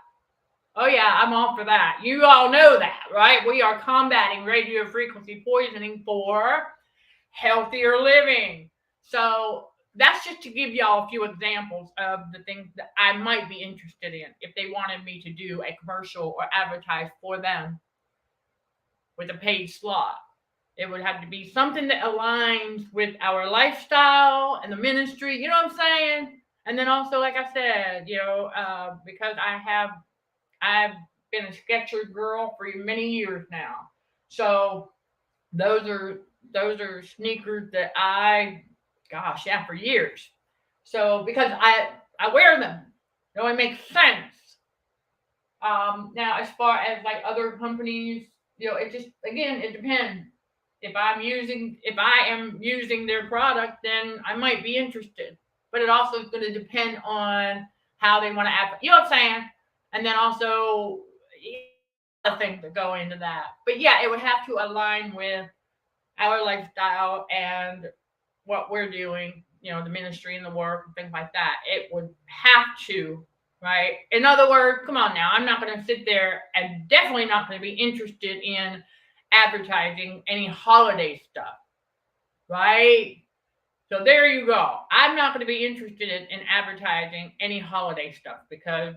Oh yeah, I'm all for that. You all know that, right? We are combating radio frequency poisoning for healthier living. So that's just to give y'all a few examples of the things that I might be interested in if they wanted me to do a commercial or advertise for them with a paid slot. It would have to be something that aligns with our lifestyle and the ministry. You know what I'm saying? And then also, like I said, because I've been a Skechers girl for many years now. So those are sneakers that for years. So because I wear them, it makes sense. Now as far as like other companies, it just, again, it depends. if I am using their product, then I might be interested. But it also is going to depend on how they want to act. You know what I'm saying? And then also other things that go into that. But yeah, it would have to align with our lifestyle and what we're doing, the ministry and the work and things like that. It would have to, right? In other words, come on now, I'm not going to sit there and definitely not going to be interested in advertising any holiday stuff, right? So there you go. I'm not going to be interested in advertising any holiday stuff because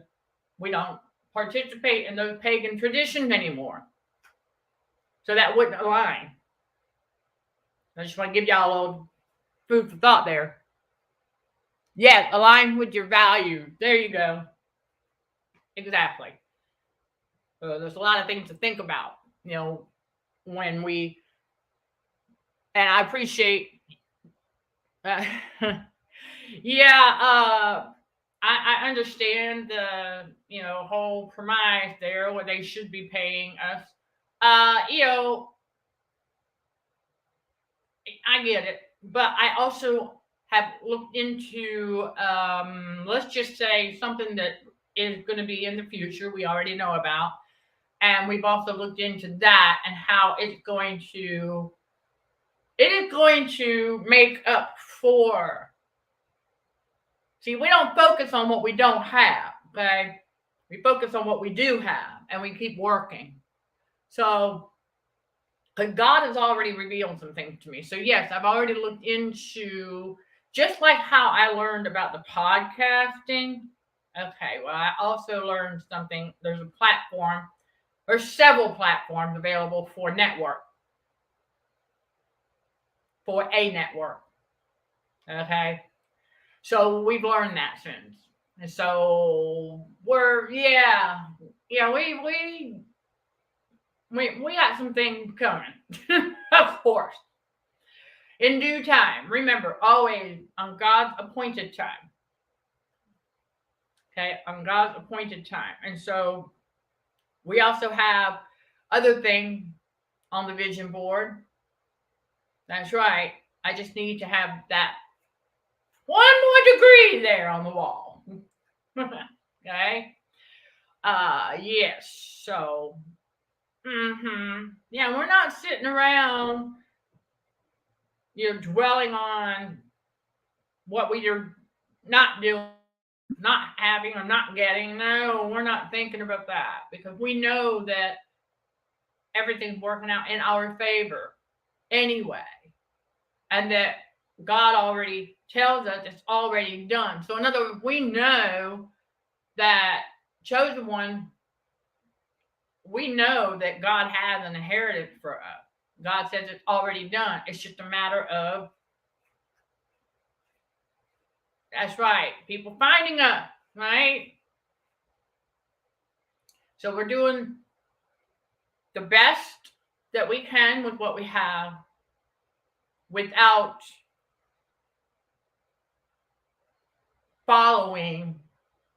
we don't participate in those pagan traditions anymore. So that wouldn't align. I just want to give y'all a little food for thought there. Yeah, align with your values. There you go. Exactly. So there's a lot of things to think about, when we, and I appreciate, yeah, I understand the, whole premise there where they should be paying us. I get it, but I also have looked into, let's just say something that is going to be in the future we already know about. And we've also looked into that and how it is going to make up for. See, we don't focus on what we don't have, okay? We focus on what we do have, and we keep working. So, God has already revealed some things to me. So, yes, I've already looked into, just like how I learned about the podcasting. Okay, well, I also learned something. There's a platform, or several platforms available for a network. Okay? So we've learned that since. And so we got some things coming. Of course. In due time. Remember, always on God's appointed time. Okay, on God's appointed time. And so we also have other things on the vision board. That's right. I just need to have that one more degree there on the wall. Okay. Yes. So, yeah, we're not sitting around, dwelling on what we are not doing, not having, or not getting. No, we're not thinking about that because we know that everything's working out in our favor anyway, and that God already tells us it's already done. So in other words, we know that chosen one, we know that God has an inheritance for us. God says it's already done. It's just a matter of, that's right, people finding us, right? So we're doing the best that we can with what we have without following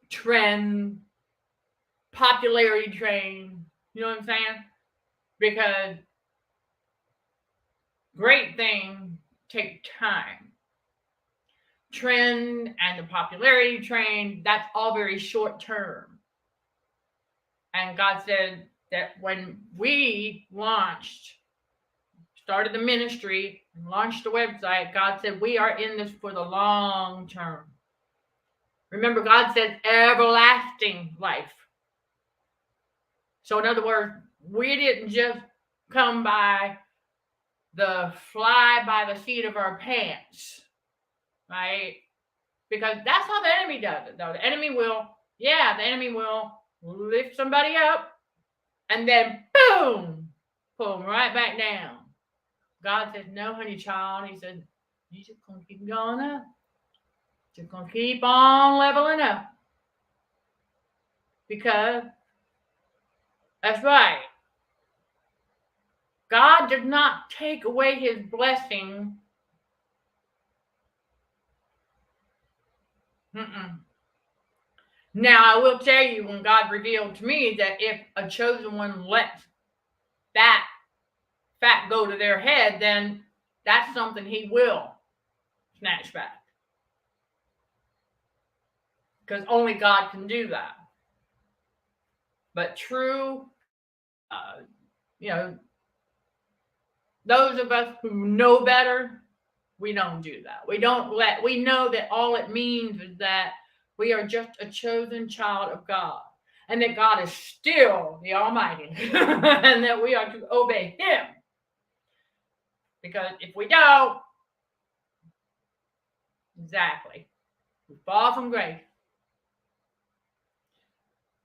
trend, popularity train. You know what I'm saying? Because great things take time. Trend and the popularity train, that's all very short term. And God said that when we started the ministry and launched the website, God said we are in this for the long term. Remember, God said everlasting life. So in other words, we didn't just come by the fly by the seat of our pants, right? Because that's how the enemy does it, though. The enemy will lift somebody up and then boom, pull them right back down. God says, no, honey child. He said, you just gonna keep going up. Just gonna keep on leveling up. Because that's right. God did not take away his blessing. Now, I will tell you, when God revealed to me that if a chosen one lets that fat go to their head, then that's something he will snatch back. Because only God can do that. But true, those of us who know better, we don't do that. We know that all it means is that we are just a chosen child of God, and that God is still the Almighty, and that we are to obey Him. Because if we don't, exactly, we fall from grace.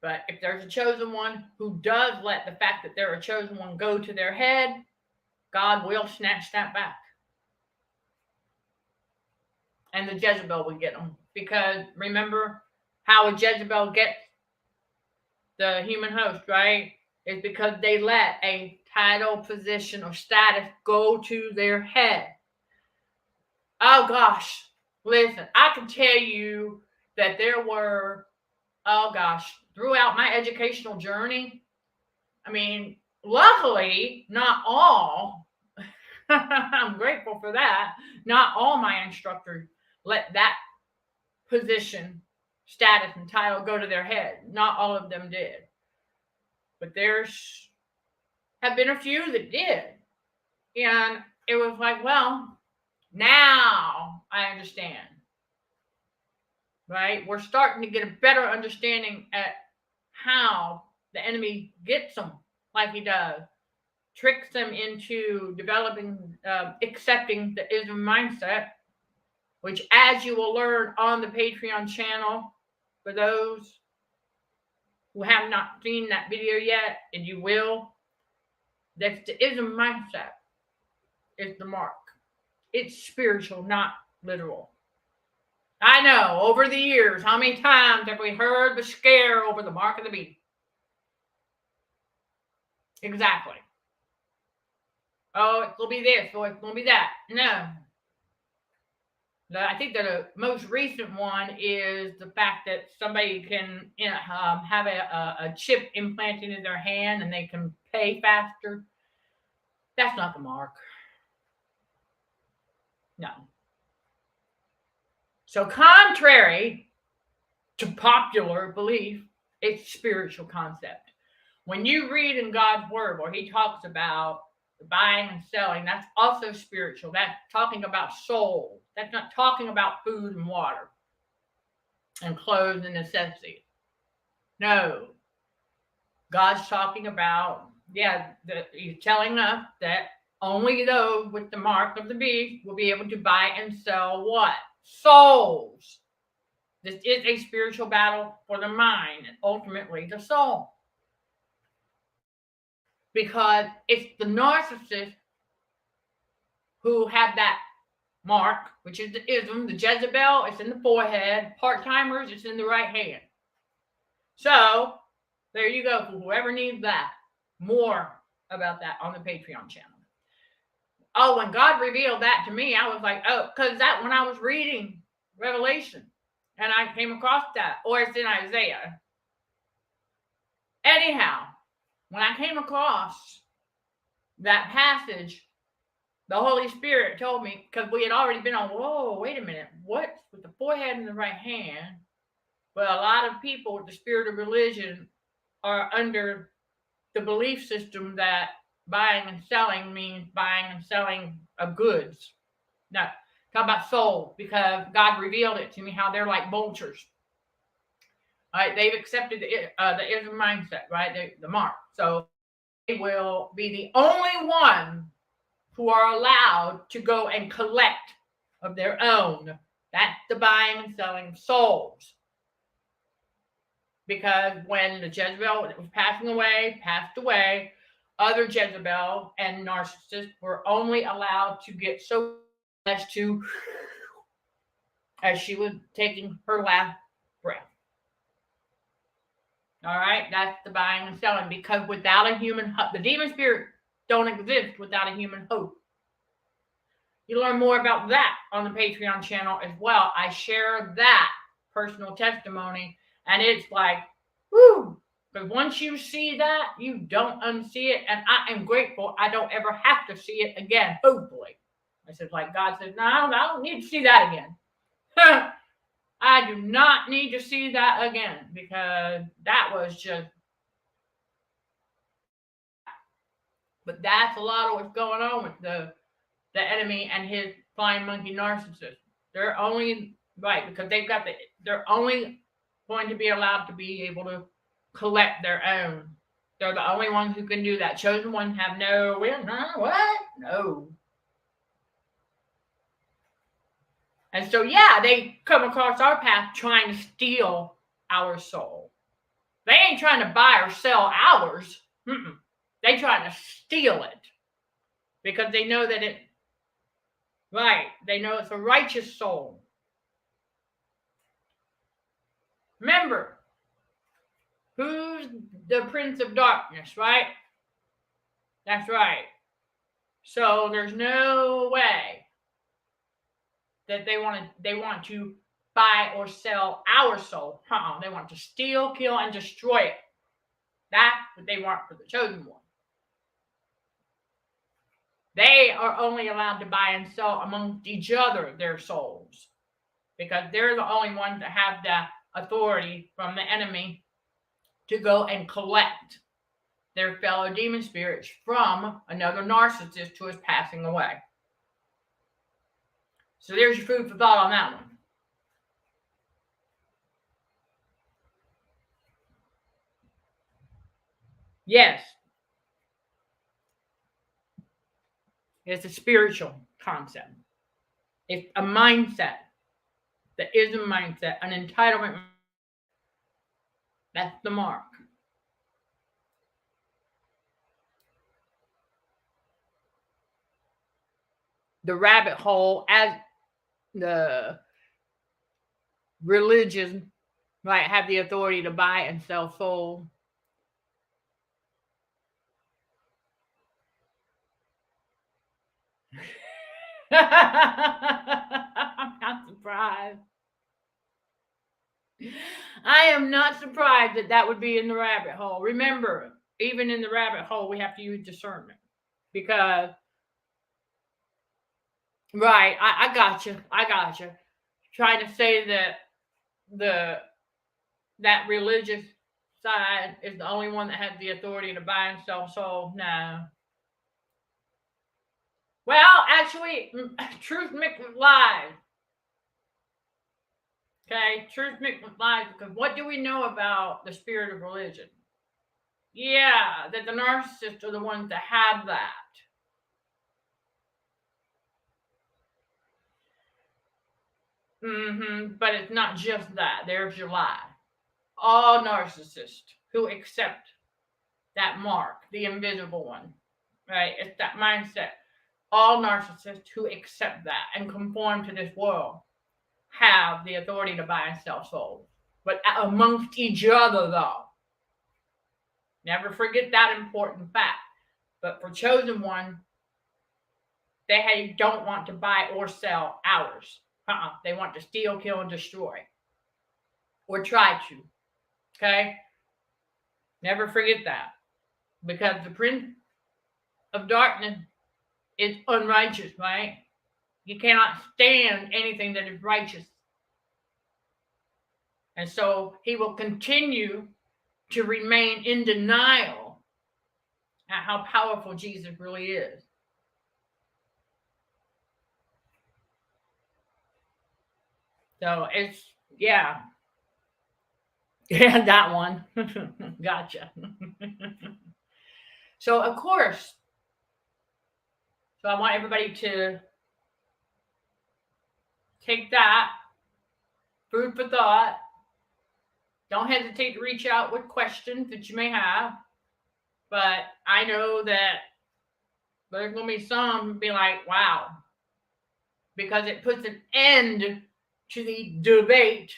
But if there's a chosen one who does let the fact that they're a chosen one go to their head, God will snatch that back. And the Jezebel will get them. Because remember how a Jezebel gets the human host, right? It's because they let a title, position, or status go to their head. Oh gosh, listen, I can tell you that there were, throughout my educational journey, I mean, luckily, not all, I'm grateful for that, not all my instructors let that position, status, and title go to their head. Not all of them did. But there's have been a few that did. And it was like, well, now I understand. Right? We're starting to get a better understanding at how the enemy gets them like he does. Tricks them into developing, accepting the Islam mindset, which, as you will learn on the Patreon channel, for those who have not seen that video yet, and you will, that's the Islam mindset is the mark. It's spiritual, not literal. I know, over the years, how many times have we heard the scare over the mark of the beast? Exactly. Oh, it's going to be this, or it's going to be that. No. I think that the most recent one is the fact that somebody can have a chip implanted in their hand and they can pay faster. That's not the mark. No. So contrary to popular belief, it's spiritual concept. When you read in God's word where he talks about the buying and selling, that's also spiritual. That's talking about soul. That's not talking about food and water and clothes and necessities. No. God's talking about, he's telling us that only those with the mark of the beast will be able to buy and sell what? Souls. This is a spiritual battle for the mind and ultimately the soul. Because it's the narcissist who have that mark, which is the ism, the Jezebel, it's in the forehead, part-timers, it's in the right hand. So, there you go, for whoever needs that. More about that on the Patreon channel. Oh, when God revealed that to me, I was like, oh, because that when I was reading Revelation, and I came across that, or it's in Isaiah. Anyhow, when I came across that passage, the Holy Spirit told me, because we had already been on, whoa, wait a minute, what's with the forehead and the right hand? Well, a lot of people with the spirit of religion are under the belief system that buying and selling means buying and selling of goods. No, talk about soul, because God revealed it to me how they're like vultures. All right, they've accepted the Islam mindset, right? The mark. So they will be the only one who are allowed to go and collect of their own. That's the buying and selling of souls. Because when the Jezebel was passed away, other Jezebel and narcissists were only allowed to get so as she was taking her last breath. All right, that's the buying and selling, because without a human, the demon spirit don't exist without a human hope. You learn more about that on the Patreon channel as well. I share that personal testimony, and it's like, whoo, Because once you see that, you don't unsee it. And I am grateful I don't ever have to see it again, hopefully. I said, like God said, no, I don't need to see that again. I do not need to see that again, because that was just. But that's a lot of what's going on with the enemy and his flying monkey narcissist. They're only right because they're only going to be allowed to be able to collect their own. They're the only ones who can do that. Chosen ones have no will. No, what? No. And so, yeah, they come across our path trying to steal our soul. They ain't trying to buy or sell ours. They trying to steal it because they know that they know it's a righteous soul. Remember, who's the prince of darkness, right? That's right. So there's no way that they want to buy or sell our soul. They want to steal, kill, and destroy it. That's what they want for the chosen one. They are only allowed to buy and sell amongst each other their souls, because they're the only ones that have the authority from the enemy to go and collect their fellow demon spirits from another narcissist who is passing away. So there's your food for thought on that one. Yes. It's a spiritual concept. It's a mindset. That is a mindset, an entitlement. That's the mark. The rabbit hole, as the religion, right, have the authority to buy and sell souls. I'm not surprised. I am not surprised that would be in the rabbit hole. Remember, even in the rabbit hole, we have to use discernment. Because, right, I got you. Trying to say that that religious side is the only one that has the authority to buy and sell souls. No. Well, actually, truth mixed with lies. Okay, truth mixed with lies, because what do we know about the spirit of religion? Yeah, that the narcissists are the ones that have that. But it's not just that. There's your lie. All narcissists who accept that mark, the invisible one, right? It's that mindset. All narcissists who accept that and conform to this world have the authority to buy and sell souls. But amongst each other, though. Never forget that important fact. But for chosen one, they don't want to buy or sell ours. They want to steal, kill, and destroy. Or try to. Okay? Never forget that. Because the prince of darkness is unrighteous, right? He cannot stand anything that is righteous. And so he will continue to remain in denial at how powerful Jesus really is. So it's, yeah. Yeah, that one. Gotcha. So, of course, I want everybody to take that, food for thought. Don't hesitate to reach out with questions that you may have. But I know that there's going to be some be like, wow. Because it puts an end to the debate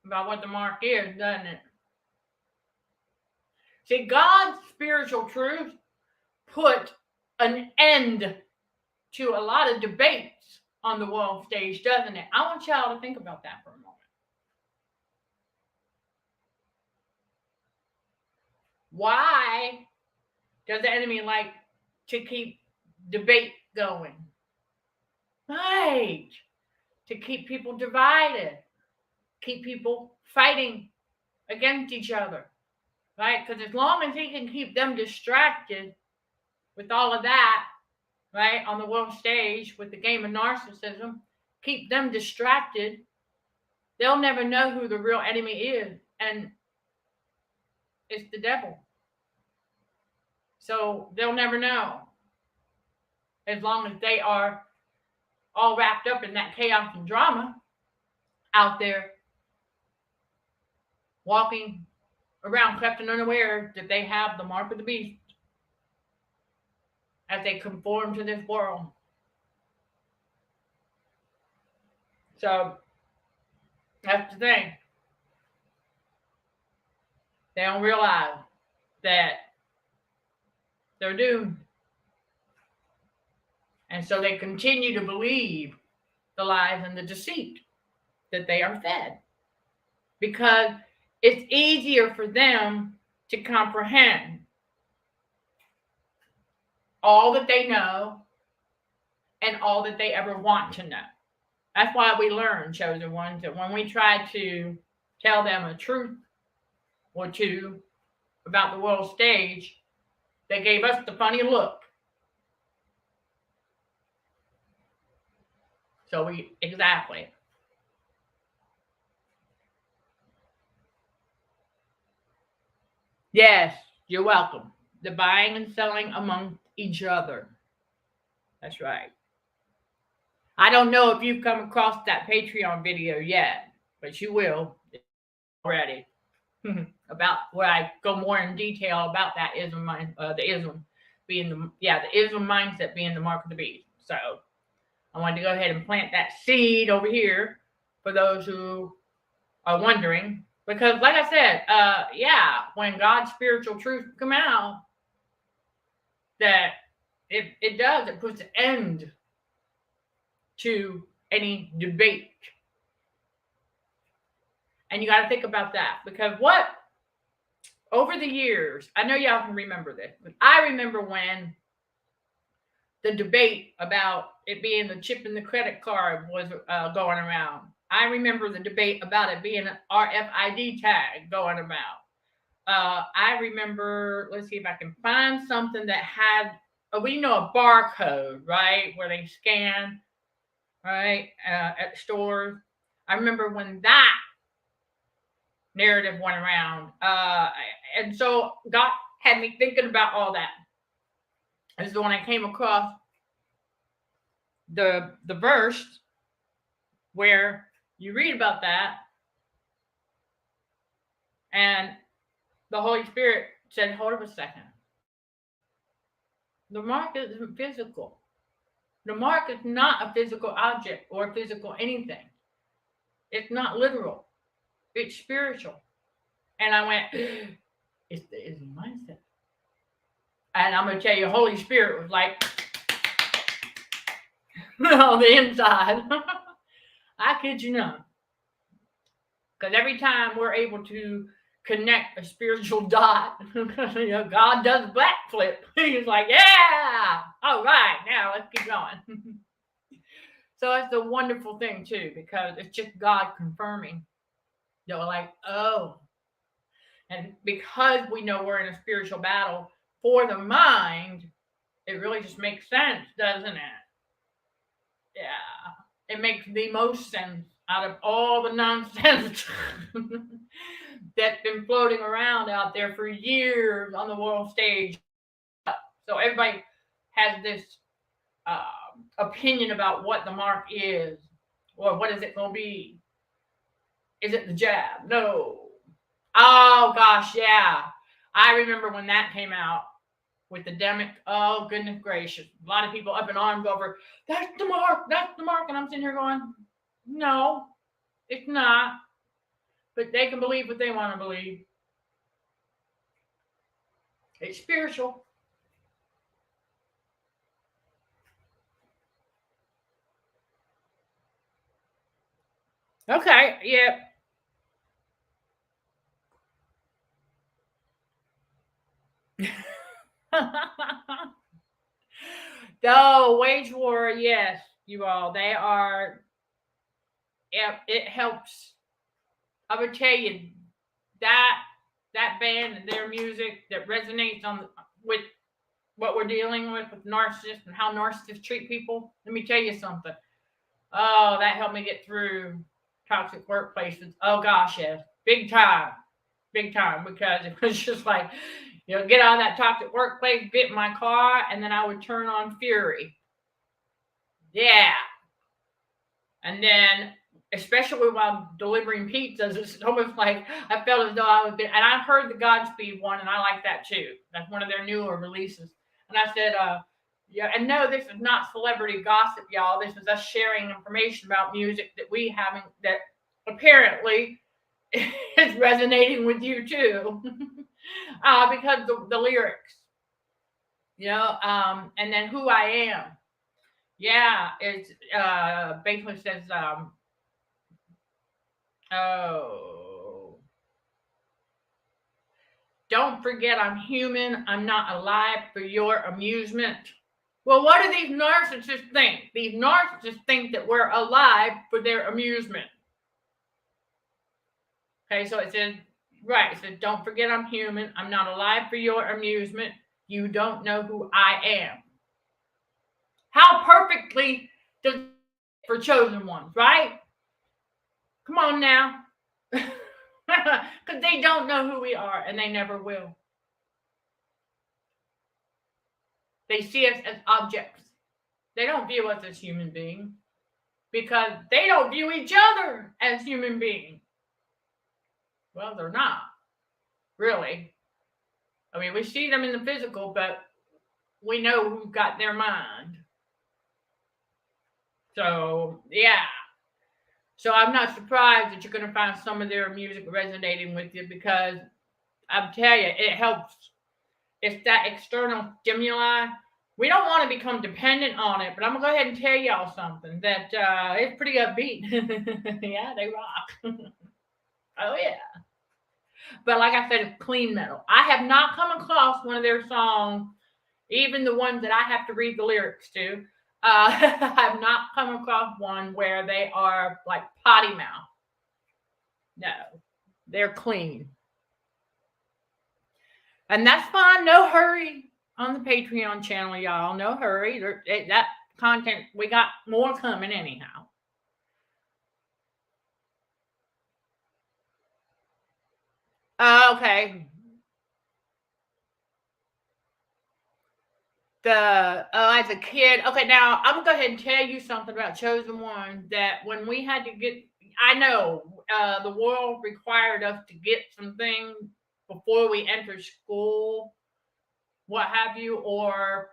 about what the mark is, doesn't it? See, God's spiritual truth put an end to a lot of debates on the world stage, doesn't it? I want y'all to think about that for a moment. Why does the enemy like to keep debate going? Right. To keep people divided, keep people fighting against each other, right? Because as long as he can keep them distracted with all of that, right, on the world stage with the game of narcissism, keep them distracted, they'll never know who the real enemy is. And it's the devil. So they'll never know as long as they are all wrapped up in that chaos and drama out there walking around crept and unaware that they have the mark of the beast as they conform to this world. So that's the thing. They don't realize that they're doomed. And so they continue to believe the lies and the deceit that they are fed. Because it's easier for them to comprehend all that they know and all that they ever want to know. That's why we learn, chosen ones, that when we try to tell them a truth or two about the world stage, they gave us the funny look. So exactly. Yes, you're welcome. The buying and selling among each other. That's right. I don't know if you've come across that Patreon video yet, but you will already. About where I go more in detail about that ism mind, the ism being the ism mindset being the mark of the beast. So I wanted to go ahead and plant that seed over here for those who are wondering, because like I said, when God's spiritual truth come out, that it does, it puts an end to any debate. And you got to think about that, because over the years, I know y'all can remember this, but I remember when the debate about it being the chip in the credit card was going around. I remember the debate about it being an RFID tag going about. I remember, let's see if I can find something that had, a barcode, right? Where they scan, right? At stores. I remember when that narrative went around. And so God had me thinking about all that. And so when I came across the verse where you read about that, and the Holy Spirit said, hold up a second. The mark isn't physical. The mark is not a physical object or a physical anything. It's not literal. It's spiritual. And I went, it's the ism mindset. And I'm going to tell you, Holy Spirit was like on the inside. I kid you not. Because every time we're able to connect a spiritual dot, God does a backflip. He's like, yeah, all right, now let's keep going. So it's a wonderful thing too, because it's just God confirming. They're like, oh. And because we know we're in a spiritual battle for the mind, it really just makes sense, doesn't it? Yeah. It makes the most sense out of all the nonsense that's been floating around out there for years on the world stage. So everybody has this opinion about what the mark is, or what is it going to be? Is it the jab? No. Oh gosh, yeah. I remember when that came out with the demic. Oh goodness gracious. A lot of people up in arms over, that's the mark, and I'm sitting here going, no, it's not. But they can believe what they want to believe. It's spiritual. Okay, yeah. The wage war, yes, you all. They are. It helps. I would tell you that that band and their music that resonates with what we're dealing with narcissists and how narcissists treat people. Let me tell you something. Oh, that helped me get through toxic workplaces. Oh gosh, yes, big time, because it was just like, get out of that toxic workplace, get in my car, and then I would turn on Fury. Yeah, and then especially while delivering pizzas, it's almost like I felt as though I was. And I heard the Godspeed one, and I like that too. That's one of their newer releases. And I said, yeah, and no, this is not celebrity gossip, y'all. This is us sharing information about music that we haven't, that apparently is resonating with you too, because the lyrics, and then who I am. Yeah, it's basically says, oh, don't forget I'm human. I'm not alive for your amusement. Well, what do these narcissists think? These narcissists think that we're alive for their amusement. Okay, so it says, right, it says, don't forget I'm human. I'm not alive for your amusement. You don't know who I am. How perfectly does it for chosen ones, right? Come on now. Because they don't know who we are, and they never will. They see us as objects. They don't view us as human beings because they don't view each other as human beings. Well, they're not, really. I mean, we see them in the physical, but we know who's got their mind. So, yeah. So I'm not surprised that you're going to find some of their music resonating with you, because I'll tell you, it helps. It's that external stimuli. We don't want to become dependent on it, but I'm going to go ahead and tell y'all something that it's pretty upbeat. Yeah, they rock. Oh, yeah. But like I said, it's clean metal. I have not come across one of their songs, even the ones that I have to read the lyrics to. I have not come across one where they are like potty mouth. No, they're clean. And that's fine. No hurry on the Patreon channel, y'all. No hurry. That content, we got more coming anyhow. Okay. As a kid, okay, now I'm gonna go ahead and tell you something about Chosen One, that when we had to get, I know the world required us to get some things before we entered school, what have you, or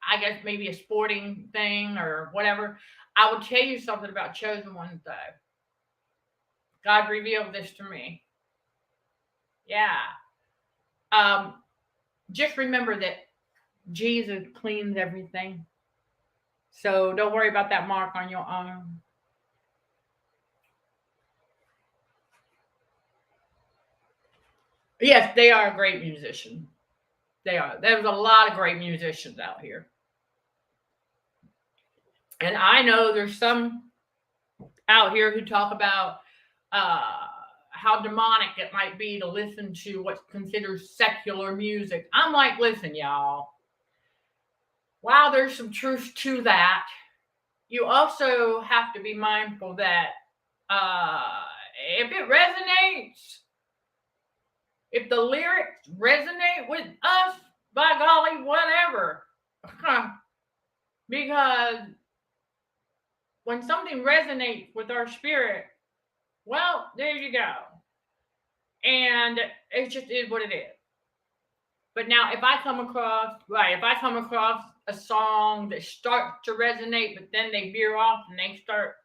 I guess maybe a sporting thing or whatever. I will tell you something about Chosen One, though. God revealed this to me. Yeah. Just remember that Jesus cleans everything. So don't worry about that mark on your arm. Yes, they are a great musician. They are. There's a lot of great musicians out here. And I know there's some out here who talk about how demonic it might be to listen to what's considered secular music. I'm like, listen, y'all. While there's some truth to that, you also have to be mindful that if it resonates, if the lyrics resonate with us, by golly, whatever. Because when something resonates with our spirit, well, there you go. And it just is what it is. But now if I come across a song that starts to resonate, but then they veer off and they start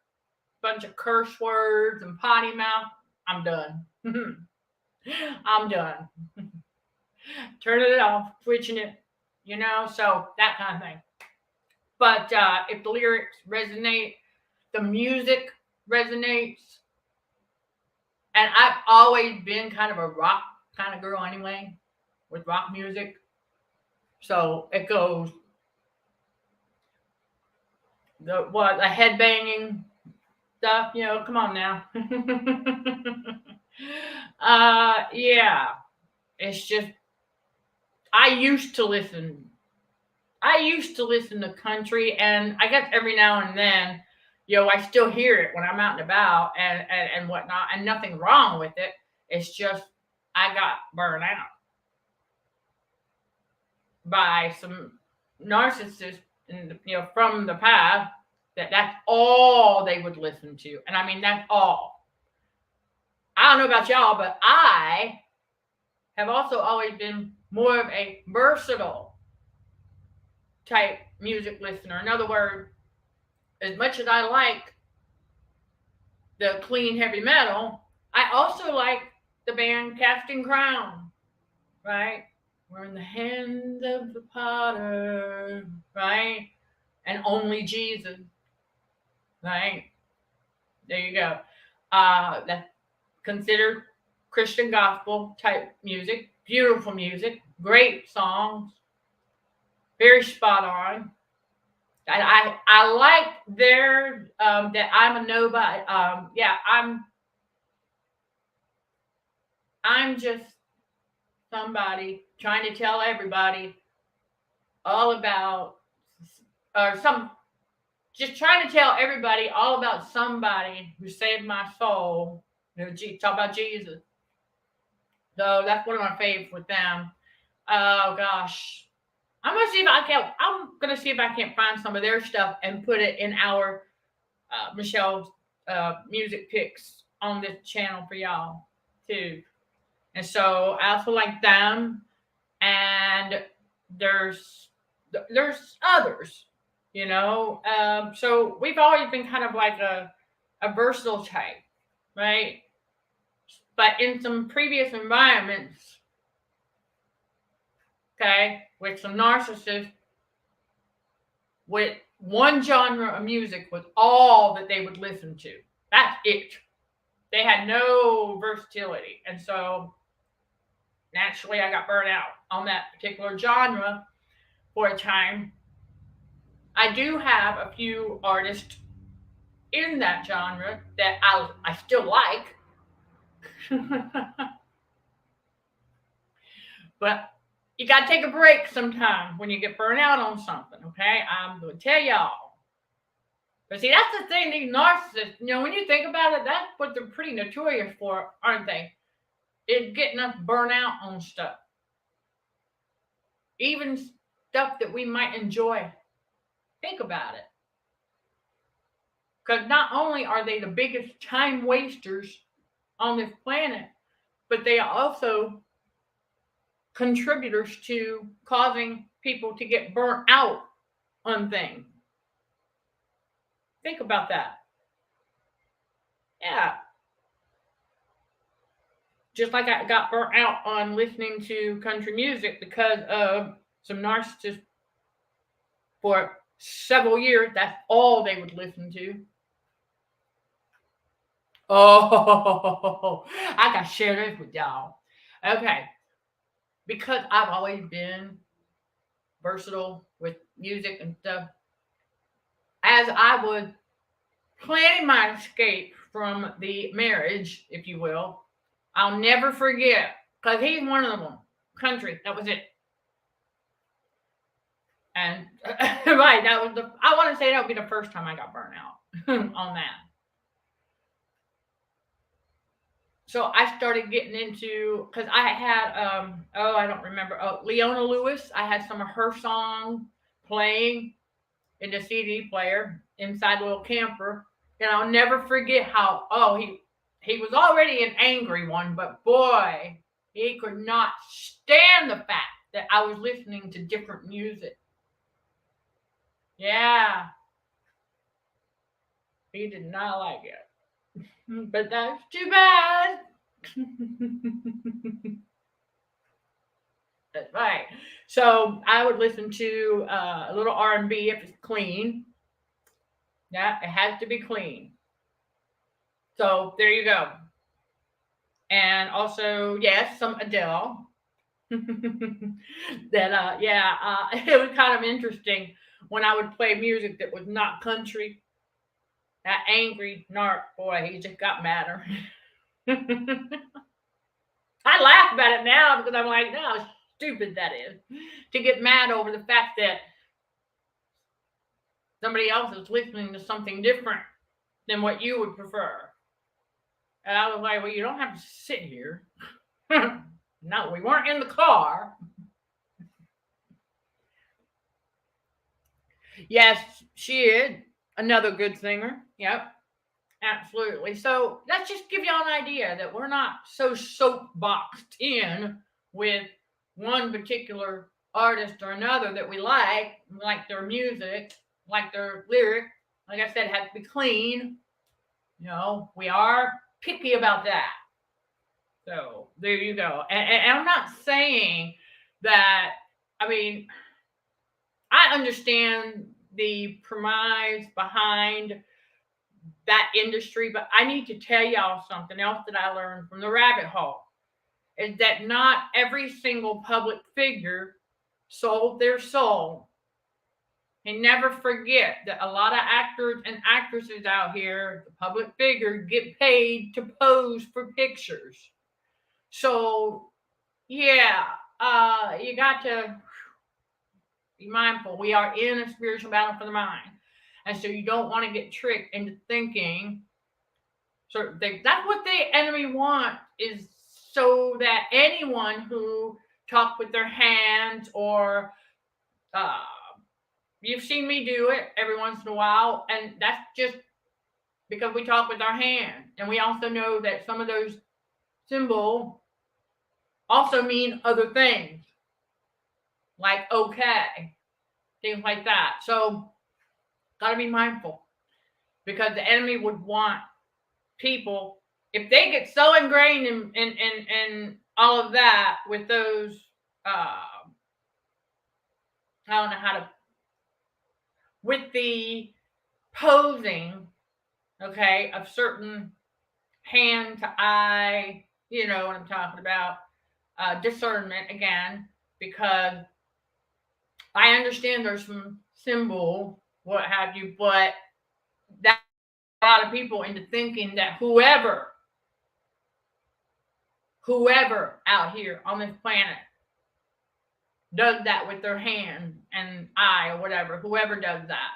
a bunch of curse words and potty mouth, I'm done. I'm done. Turning it off, switching it, so that kind of thing. But if the lyrics resonate, the music resonates, and I've always been kind of a rock kind of girl anyway, with rock music. So it goes the headbanging stuff, come on now. Yeah. It's just I used to listen. I used to listen to country, and I guess every now and then, I still hear it when I'm out and about and whatnot, and nothing wrong with it. It's just I got burned out by some narcissists, from the past that's all they would listen to, and I mean that's all. I don't know about y'all, but I have also always been more of a versatile type music listener. In other words, as much as I like the clean heavy metal, I also like the band Casting Crown, right? We're in the hands of the potter, right? And only Jesus, right? There you go. That's considered Christian gospel type music. Beautiful music, great songs, very spot on. I like their that I'm a nobody. Yeah, I'm just somebody trying to tell everybody all about or some just trying to tell everybody all about somebody who saved my soul. Talk about Jesus. So that's one of my favorites with them. Oh gosh, I'm gonna see if I can't find some of their stuff and put it in our Michelle's music picks on this channel for y'all too. And so I also like them, and there's others, So we've always been kind of like a versatile type, right? But in some previous environments, okay, with some narcissists, with one genre of music was all that they would listen to. That's it. They had no versatility. And so naturally I got burnt out on that particular genre for a time. I do have a few artists in that genre that I still like. But you got to take a break sometime when you get burnt out on something, okay? I'm going to tell y'all. But see, that's the thing, these narcissists, when you think about it, that's what they're pretty notorious for, aren't they? Is getting us burnt out on stuff. Even stuff that we might enjoy. Think about it. Because not only are they the biggest time wasters on this planet, but they are also contributors to causing people to get burnt out on things. Think about that. Yeah. Just like I got burnt out on listening to country music because of some narcissists for several years. That's all they would listen to. Oh, I got to share this with y'all. Okay. Because I've always been versatile with music and stuff, as I was planning my escape from the marriage, if you will, I'll never forget, because he's one of them. Country, that was it. And right, I want to say that would be the first time I got burnt out on that. So I started getting into, because I had, I don't remember, Leona Lewis. I had some of her songs playing in the CD player inside the little camper. And I'll never forget how, he was already an angry one, but boy, he could not stand the fact that I was listening to different music. Yeah. He did not like it. But that's too bad. That's right. So I would listen to a little R&B if it's clean. Yeah, it has to be clean. So there you go. And also, yes, some Adele. that it was kind of interesting when I would play music that was not country. That angry narc boy, he just got madder. I laugh about it now because I'm like, no, how stupid that is to get mad over the fact that somebody else is listening to something different than what you would prefer. And I was like, well, you don't have to sit here. No, we weren't in the car. Yes, she is another good singer. Yep, absolutely. So let's just give y'all an idea that we're not so soapboxed in with one particular artist or another that we like their music, like their lyric. Like I said, it has to be clean. We are picky about that. So there you go. And I'm not saying that, I mean, I understand the premise behind that industry, but I need to tell y'all something else that I learned from the rabbit hole is that not every single public figure sold their soul. And never forget that a lot of actors and actresses out here, the public figure, get paid to pose for pictures. So, yeah, you got to be mindful. We are in a spiritual battle for the mind. And so you don't want to get tricked into thinking certain things. That's what the enemy wants, is so that anyone who talk with their hands or you've seen me do it every once in a while, and that's just because we talk with our hand. And we also know that some of those symbols also mean other things, like okay, things like that. So, gotta be mindful, because the enemy would want people, if they get so ingrained in all of that with those, I don't know how to, with the posing, okay, of certain hand to eye, you know what I'm talking about, discernment again, because I understand there's some symbol, what have you, but that a lot of people into thinking that whoever out here on this planet does that with their hand and eye or whatever, whoever does that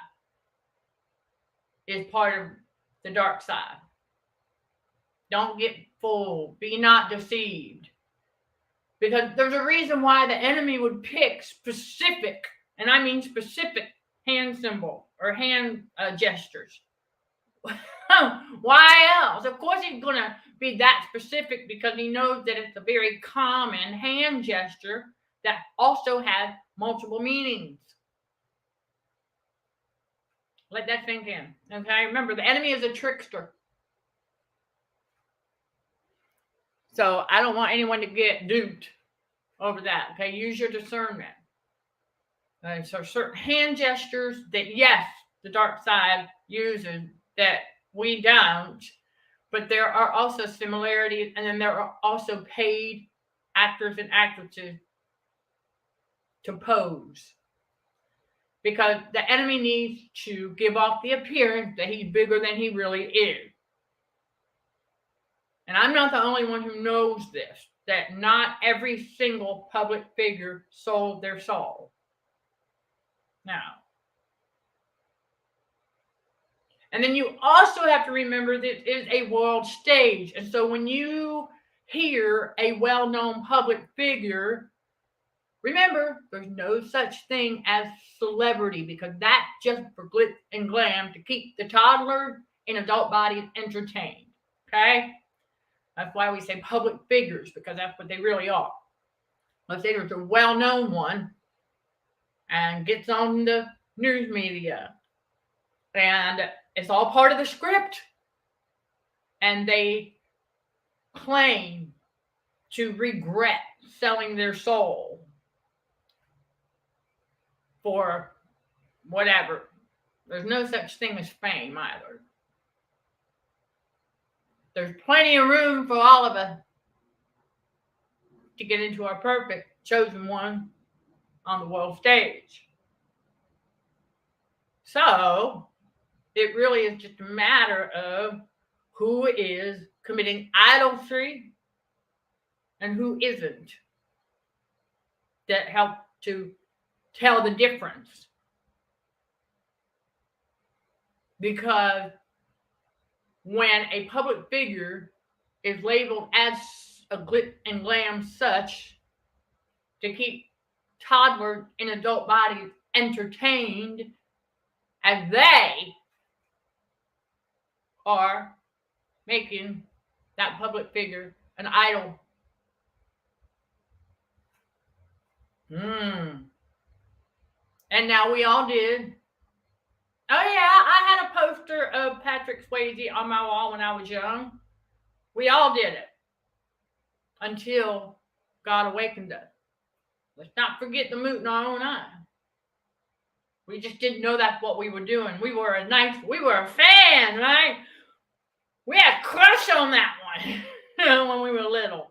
is part of the dark side. Don't get fooled. Be not deceived. Because there's a reason why the enemy would pick specific, and I mean specific, hand symbol or hand gestures. Why else? Of course he's going to be that specific, because he knows that it's a very common hand gesture that also has multiple meanings. Let that sink in. Okay, remember, the enemy is a trickster. So I don't want anyone to get duped over that. Okay, use your discernment. So certain hand gestures that, yes, the dark side uses that we don't, but there are also similarities, and then there are also paid actors and actresses to pose, because the enemy needs to give off the appearance that he's bigger than he really is. And I'm not the only one who knows this, that not every single public figure sold their soul. Now, and then you also have to remember that it is a world stage. And so when you hear a well-known public figure, remember, there's no such thing as celebrity, because that's just for glitz and glam to keep the toddler in adult bodies entertained. Okay? That's why we say public figures, because that's what they really are. Let's say there's a well-known one and gets on the news media, and it's all part of the script, and they claim to regret selling their soul for whatever. There's no such thing as fame either. There's plenty of room for all of us to get into our purpose, chosen one on the world stage. So it really is just a matter of who is committing idolatry and who isn't, that help to tell the difference. Because when a public figure is labeled as a glitz and glam such to keep toddlers in adult bodies entertained, as they are making that public figure an idol. And now we all did. Oh yeah, I had a poster of Patrick Swayze on my wall when I was young. We all did it. Until God awakened us. Let's not forget the moot in our own eye. We just didn't know that's what we were doing. We were a fan, right? We had a crush on that one when we were little.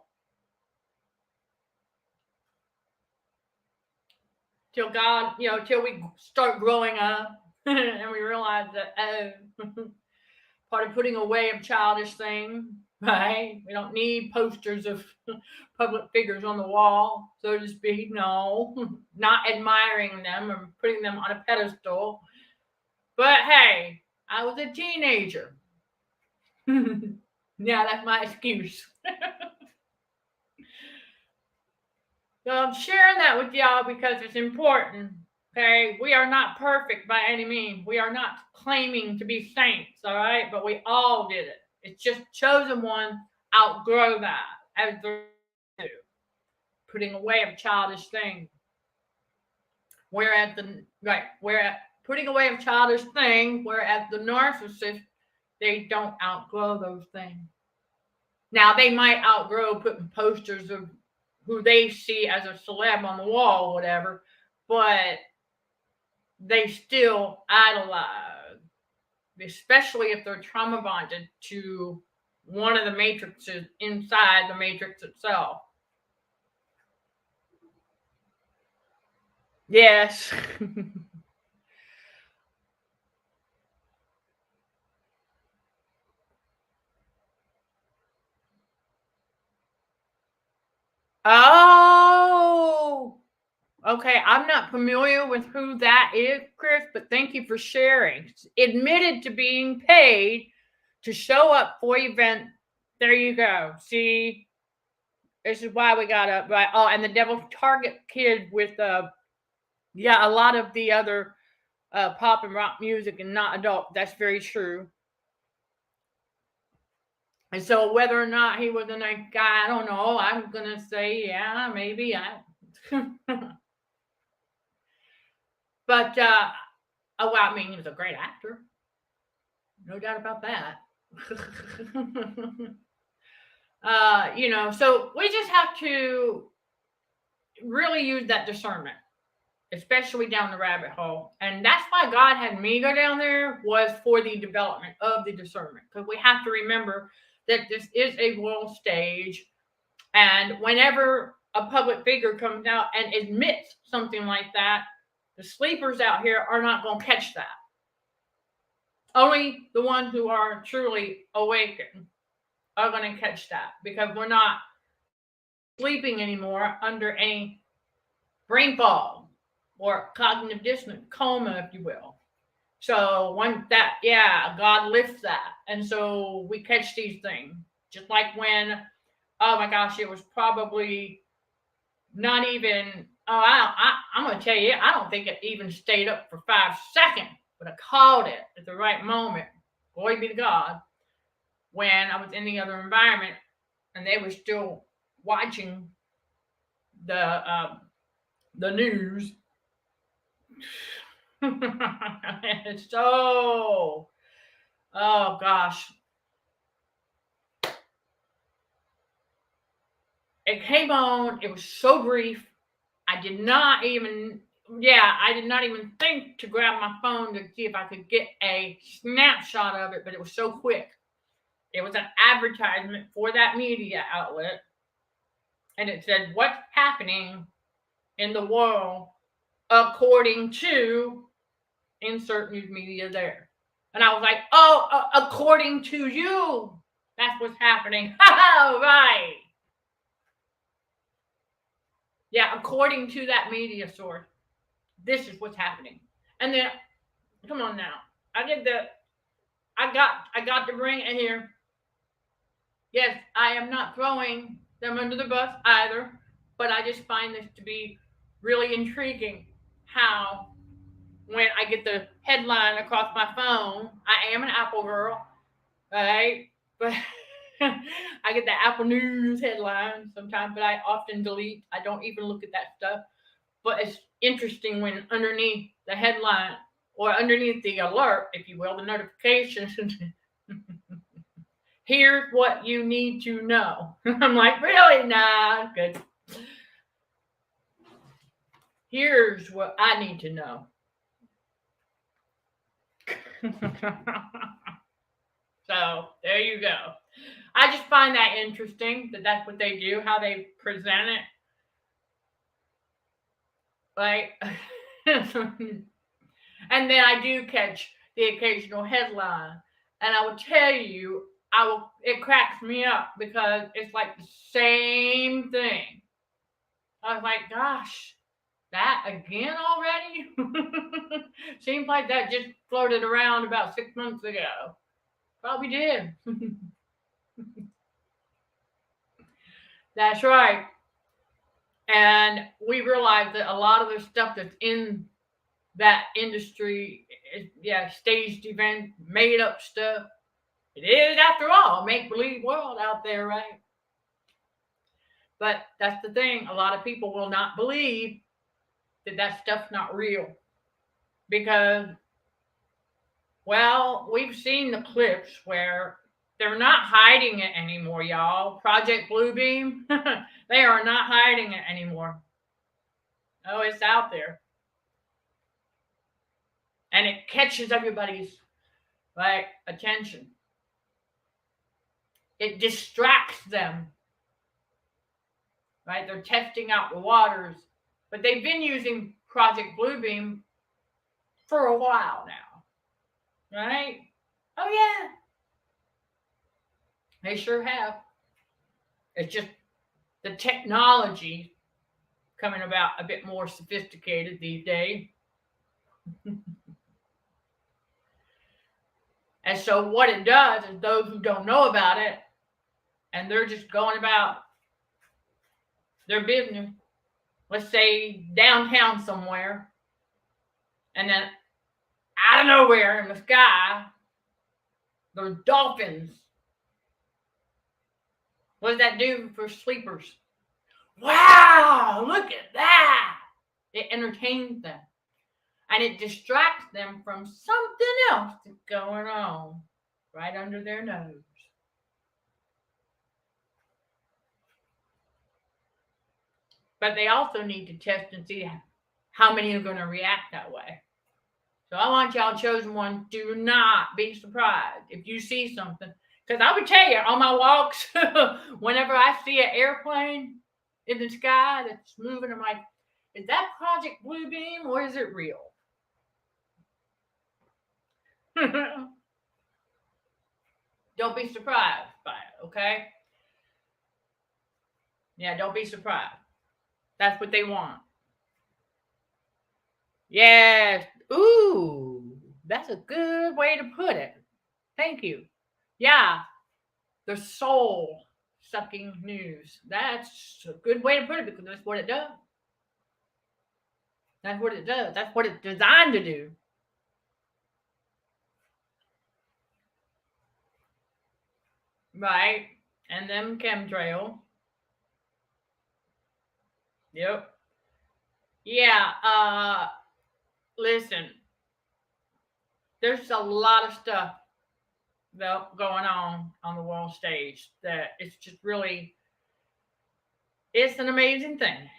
Till God, till we start growing up and we realize that, part of putting away of childish things, right? We don't need posters of public figures on the wall, so to speak. No, not admiring them or putting them on a pedestal. But hey, I was a teenager. Yeah, that's my excuse. So I'm sharing that with y'all because it's important. Okay, we are not perfect by any means. We are not claiming to be saints, all right? But we all did it. It's just chosen one outgrow that as they do, putting away of childish things. Whereas putting away of childish things, whereas the narcissist, they don't outgrow those things. Now they might outgrow putting posters of who they see as a celeb on the wall, whatever, but they still idolize, especially if they're trauma bonded to one of the matrices inside the matrix itself. Yes. Oh, okay. I'm not familiar with who that is, Chris, but thank you for sharing. Admitted to being paid to show up for event. There you go. See, this is why we got up. Right. Oh, and the Devil Target Kid with a lot of the other pop and rock music and not adult. That's very true. And so whether or not he was a nice guy, I don't know. I'm gonna say, yeah, maybe. But I mean, he was a great actor. No doubt about that. So we just have to really use that discernment, especially down the rabbit hole. And that's why God had me go down there, was for the development of the discernment. Because we have to remember that this is a world stage. And whenever a public figure comes out and admits something like that, the sleepers out here are not going to catch that. Only the ones who are truly awakened are going to catch that, because we're not sleeping anymore under any brain fog or cognitive dissonance, coma, if you will. So once that, God lifts that. And so we catch these things. Just like when, oh my gosh, it was probably not even, I'm going to tell you, I don't think it even stayed up for 5 seconds, but I called it at the right moment. Glory be to God. When I was in the other environment and they were still watching the news. So, oh gosh. It came on, it was so brief. I did not even think to grab my phone to see if I could get a snapshot of it, but it was so quick. It was an advertisement for that media outlet. And it said, what's happening in the world, according to insert news media there. And I was like, oh, according to you, that's what's happening. Right. Yeah, according to that media source, this is what's happening. And then, come on now, I got to bring it here. Yes, I am not throwing them under the bus either, but I just find this to be really intriguing how when I get the headline across my phone, I am an Apple girl, right? But I get the Apple News headline sometimes, but I often delete. I don't even look at that stuff. But it's interesting when underneath the headline or underneath the alert, if you will, the notifications, here's what you need to know. I'm like, really? Nah, good. Here's what I need to know. So there you go. I just find that interesting that that's what they do, how they present it. Like, and then I do catch the occasional headline, and I will tell you, it cracks me up because it's like the same thing. I was like, gosh, that again already? Seems like that just floated around about 6 months ago. Probably did. That's right. And we realized that a lot of the stuff that's in that industry is, staged event, made up stuff. It is, after all, a make-believe world out there, right? But that's the thing. A lot of people will not believe that stuff's not real. Because, well, we've seen the clips where they're not hiding it anymore, y'all. Project Bluebeam, they are not hiding it anymore. Oh, it's out there. And it catches everybody's attention. It distracts them. Right? They're testing out the waters. But they've been using Project Bluebeam for a while now. Right? Oh, yeah. They sure have. It's just the technology coming about a bit more sophisticated these days. And so what it does is those who don't know about it, and they're just going about their business, let's say downtown somewhere, and then out of nowhere in the sky, there's dolphins. What does that do for sleepers? Wow, look at that. It entertains them. And it distracts them from something else that's going on right under their nose. But they also need to test and see how many are going to react that way. So I want y'all chosen ones, do not be surprised if you see something. Because I would tell you, on my walks, whenever I see an airplane in the sky that's moving, I'm like, is that Project Bluebeam or is it real? Don't be surprised by it, okay? Yeah, don't be surprised. That's what they want. Yes. Ooh, that's a good way to put it. Thank you. Yeah, the soul sucking news. That's a good way to put it because that's what it does. That's what it does. That's what it's designed to do. Right. And them chemtrails. Yep. Yeah. Listen. There's a lot of stuff going on the world stage that it's just really, it's an amazing thing.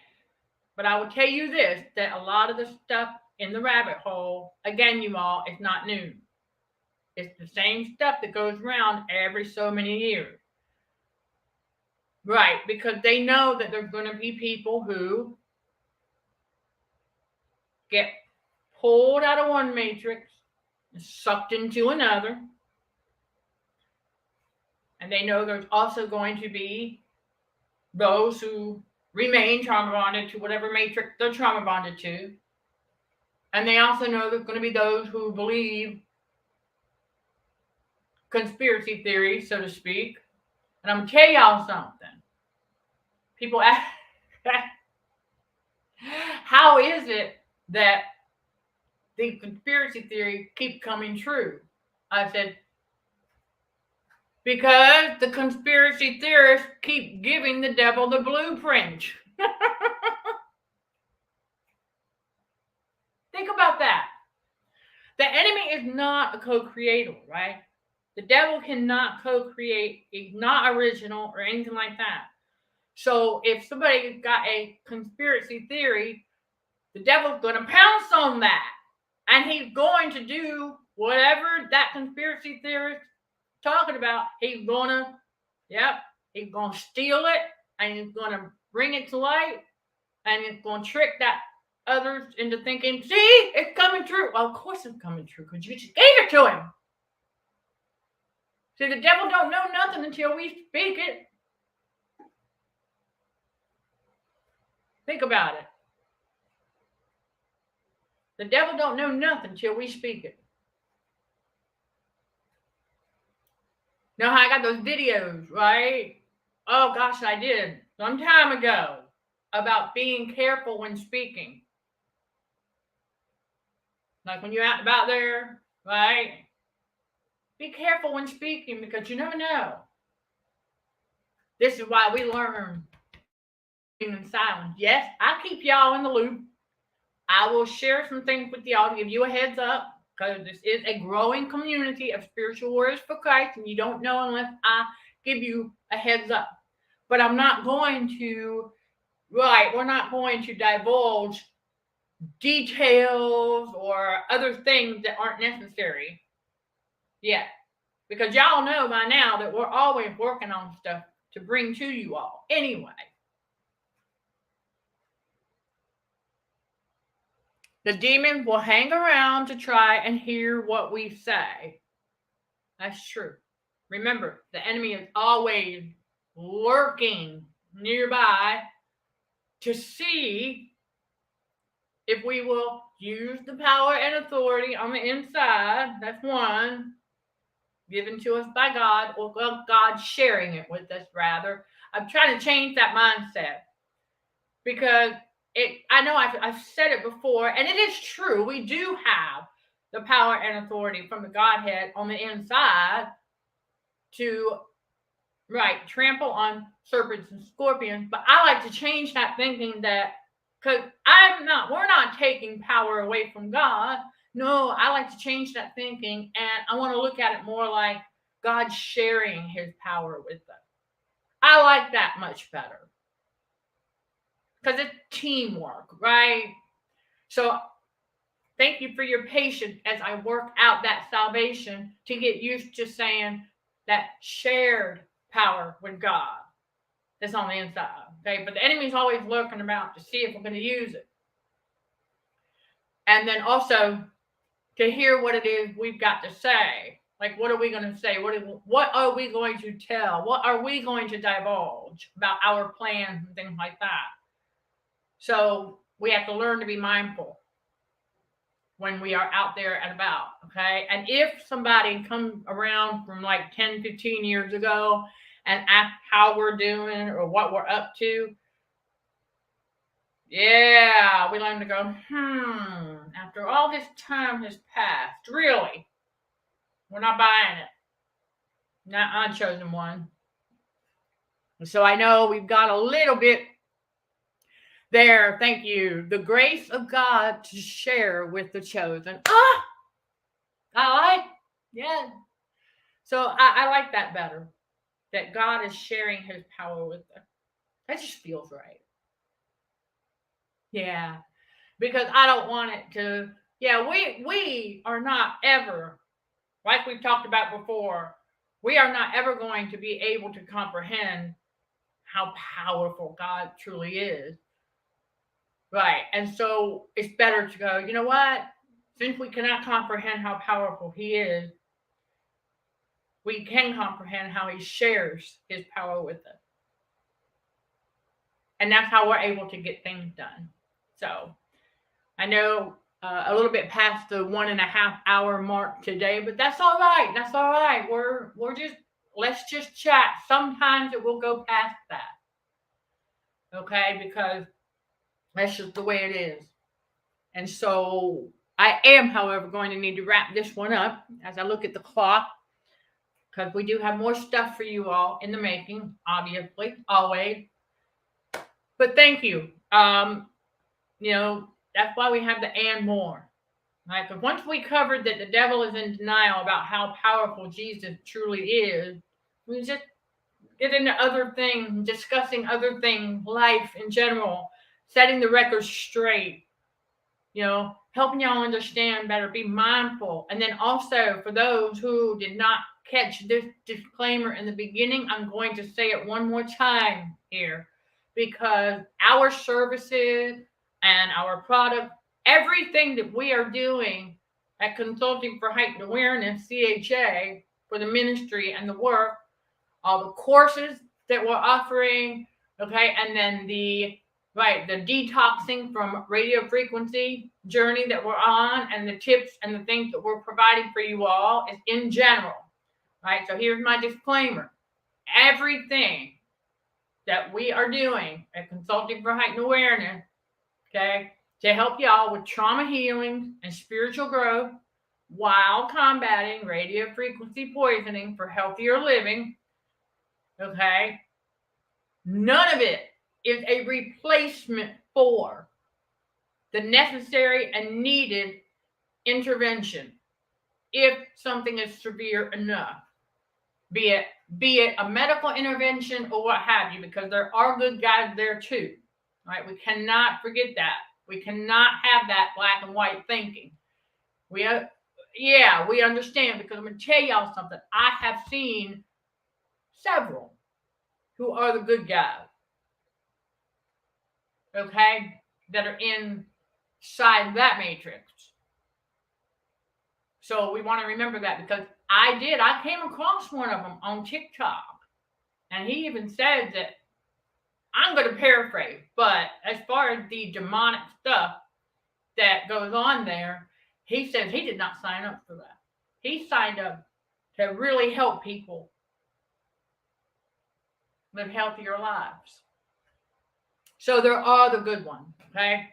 But I will tell you this, that a lot of the stuff in the rabbit hole, again, you all, it's not new. It's the same stuff that goes around every so many years. Right, because they know that there's going to be people who get pulled out of one matrix and sucked into another. And they know there's also going to be those who remain trauma bonded to whatever matrix they're trauma bonded to. And they also know there's going to be those who believe conspiracy theories, so to speak. And I'm going to tell y'all something. People ask, how is it that the conspiracy theory keep coming true? I said, because the conspiracy theorists keep giving the devil the blueprint. Think about that. The enemy is not a co-creator, right? The devil cannot co-create. He's not original or anything like that. So if somebody got a conspiracy theory, the devil's going to pounce on that. And he's going to do whatever that conspiracy theorist talking about. He's going to steal it, and he's going to bring it to light, and he's going to trick that others into thinking, see, it's coming true. Well, of course it's coming true, because you just gave it to him. See, the devil don't know nothing until we speak it. Think about it. The devil don't know nothing until we speak it. Know how I got those videos, right? Oh gosh, I did some time ago about being careful when speaking. Like when you're out and about there, right? Be careful when speaking, because you never know. This is why we learn in silence. Yes, I keep y'all in the loop. I will share some things with y'all to give you a heads up, because this is a growing community of spiritual warriors for Christ, and you don't know unless I give you a heads up. But I'm not going to, we're not going to divulge details or other things that aren't necessary yet. Because y'all know by now that we're always working on stuff to bring to you all. Anyway. The demons will hang around to try and hear what we say. That's true. Remember, the enemy is always lurking nearby to see if we will use the power and authority on the inside. That's one, given to us by God, or God sharing it with us, rather. I'm trying to change that mindset, because I know I've said it before, and it is true. We do have the power and authority from the Godhead on the inside to, trample on serpents and scorpions. But I like to change that thinking, that because we're not taking power away from God. No, I like to change that thinking, and I want to look at it more like God sharing his power with us. I like that much better, because it's teamwork, right? So thank you for your patience as I work out that salvation to get used to saying that shared power with God that's on the inside, okay? But the enemy's always lurking about to see if we're going to use it. And then also to hear what it is we've got to say. Like, what are we going to say? What are we going to tell? What are we going to divulge about our plans and things like that? So we have to learn to be mindful when we are out there and about, okay? And if somebody comes around from like 10, 15 years ago and ask how we're doing or what we're up to, yeah, we learn to go, after all this time has passed, really? We're not buying it. Not unchosen one. So I know we've got a little bit there, thank you. The grace of God to share with the chosen. Yeah. So I like that better. That God is sharing his power with us. That just feels right. Yeah. Because I don't want it to, we are not ever, like we've talked about before, we are not ever going to be able to comprehend how powerful God truly is. Right. And so it's better to go, you know what? Since we cannot comprehend how powerful he is, we can comprehend how he shares his power with us. And that's how we're able to get things done. So I know a little bit past the 1.5 hour mark today, but that's all right. That's all right. We're just, let's just chat. Sometimes it will go past that. Okay, because that's just the way it is. And so I am, however, going to need to wrap this one up as I look at the clock, because we do have more stuff for you all in the making, obviously, always. But thank you. That's why we have the and more. Right? Because once we covered that the devil is in denial about how powerful Jesus truly is, we just get into other things, discussing other things, life in general, setting the record straight, helping y'all understand better, be mindful. And then also, for those who did not catch this disclaimer in the beginning, I'm going to say it one more time here, because our services and our product, everything that we are doing at Consulting for Heightened Awareness, CHA, for the ministry and the work, all the courses that we're offering, okay, and then the detoxing from radio frequency journey that we're on, and the tips and the things that we're providing for you all is in general, right? So here's my disclaimer. Everything that we are doing at Consulting for Heightened Awareness, okay, to help y'all with trauma healing and spiritual growth while combating radio frequency poisoning for healthier living, okay, none of it is a replacement for the necessary and needed intervention if something is severe enough, be it a medical intervention or what have you, because there are good guys there too, right? We cannot forget that. We cannot have that black and white thinking. We understand, because I'm going to tell y'all something. I have seen several who are the good guys, okay, that are inside that matrix. So we want to remember that, because I came across one of them on TikTok, and he even said that, I'm going to paraphrase, but as far as the demonic stuff that goes on there, he says he did not sign up for that. He signed up to really help people live healthier lives. So there are the good ones, okay?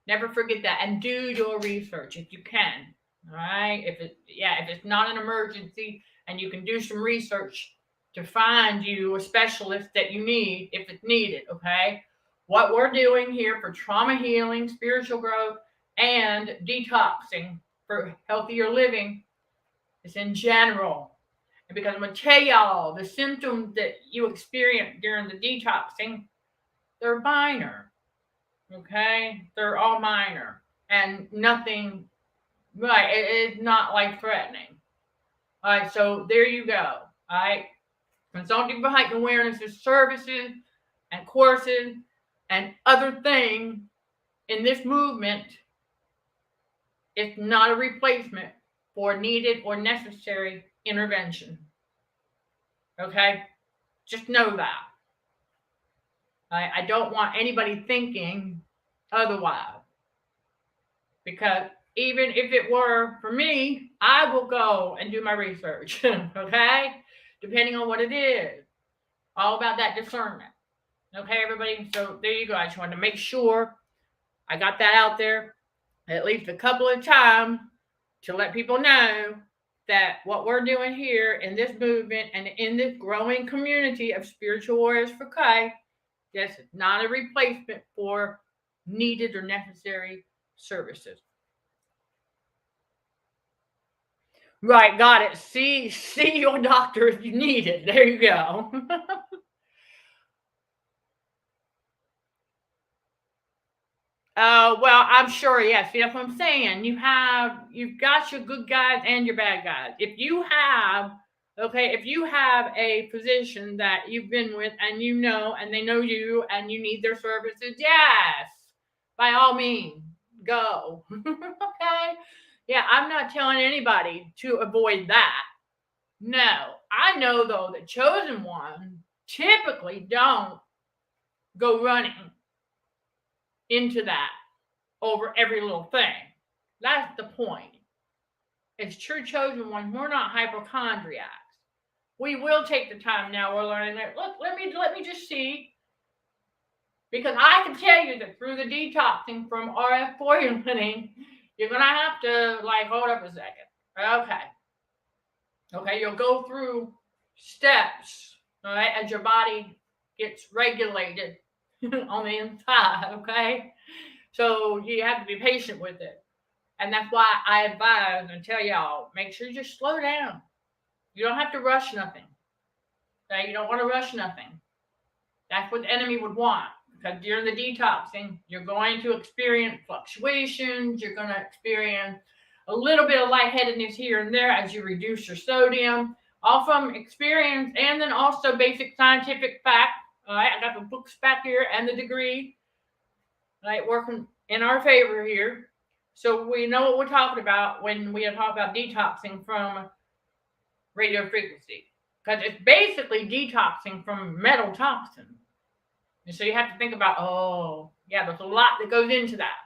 Never forget that, and do your research if you can. All right. If it's not an emergency, and you can do some research to find you a specialist that you need if it's needed. Okay. What we're doing here for trauma healing, spiritual growth, and detoxing for healthier living is in general. And because I'm going to tell y'all, the symptoms that you experience during the detoxing, they're minor. Okay. They're all minor, and nothing. Right, it's not life-threatening. All right, so there you go. All right, Consulting for Heightened Awareness is services and courses and other things in this movement. It's not a replacement for needed or necessary intervention. Okay, just know that. I don't want anybody thinking otherwise, because even if it were for me, I will go and do my research, okay? Depending on what it is. All about that discernment. Okay, everybody? So there you go. I just wanted to make sure I got that out there at least a couple of times to let people know that what we're doing here in this movement and in this growing community of spiritual warriors for Christ, this is not a replacement for needed or necessary services. Right, got it. See your doctor if you need it. There you go. Well, I'm sure, yes. See, that's what I'm saying. You've got your good guys and your bad guys. If you have a physician that you've been with and and they know you and you need their services, yes. by all means, go. Okay? Yeah, I'm not telling anybody to avoid that. No, I know though the chosen ones typically don't go running into that over every little thing. That's the point. As true chosen ones, we're not hypochondriacs. We will take the time now. We're learning that. Look, let me just see, because I can tell you that through the detoxing from RF poisoning, you're gonna have to hold up a second. Okay, you'll go through steps, all right, as your body gets regulated on the inside. Okay, so you have to be patient with it. And that's why I advise and tell y'all, make sure you just slow down. You don't have to rush nothing. Okay? You don't want to rush nothing. That's what the enemy would want. Because during the detoxing, you're going to experience fluctuations. You're going to experience a little bit of lightheadedness here and there as you reduce your sodium. All from experience and then also basic scientific fact. All right, I got the books back here and the degree. All right, working in our favor here. So we know what we're talking about when we talk about detoxing from radio frequency. Because it's basically detoxing from metal toxin. And so you have to think about, there's a lot that goes into that.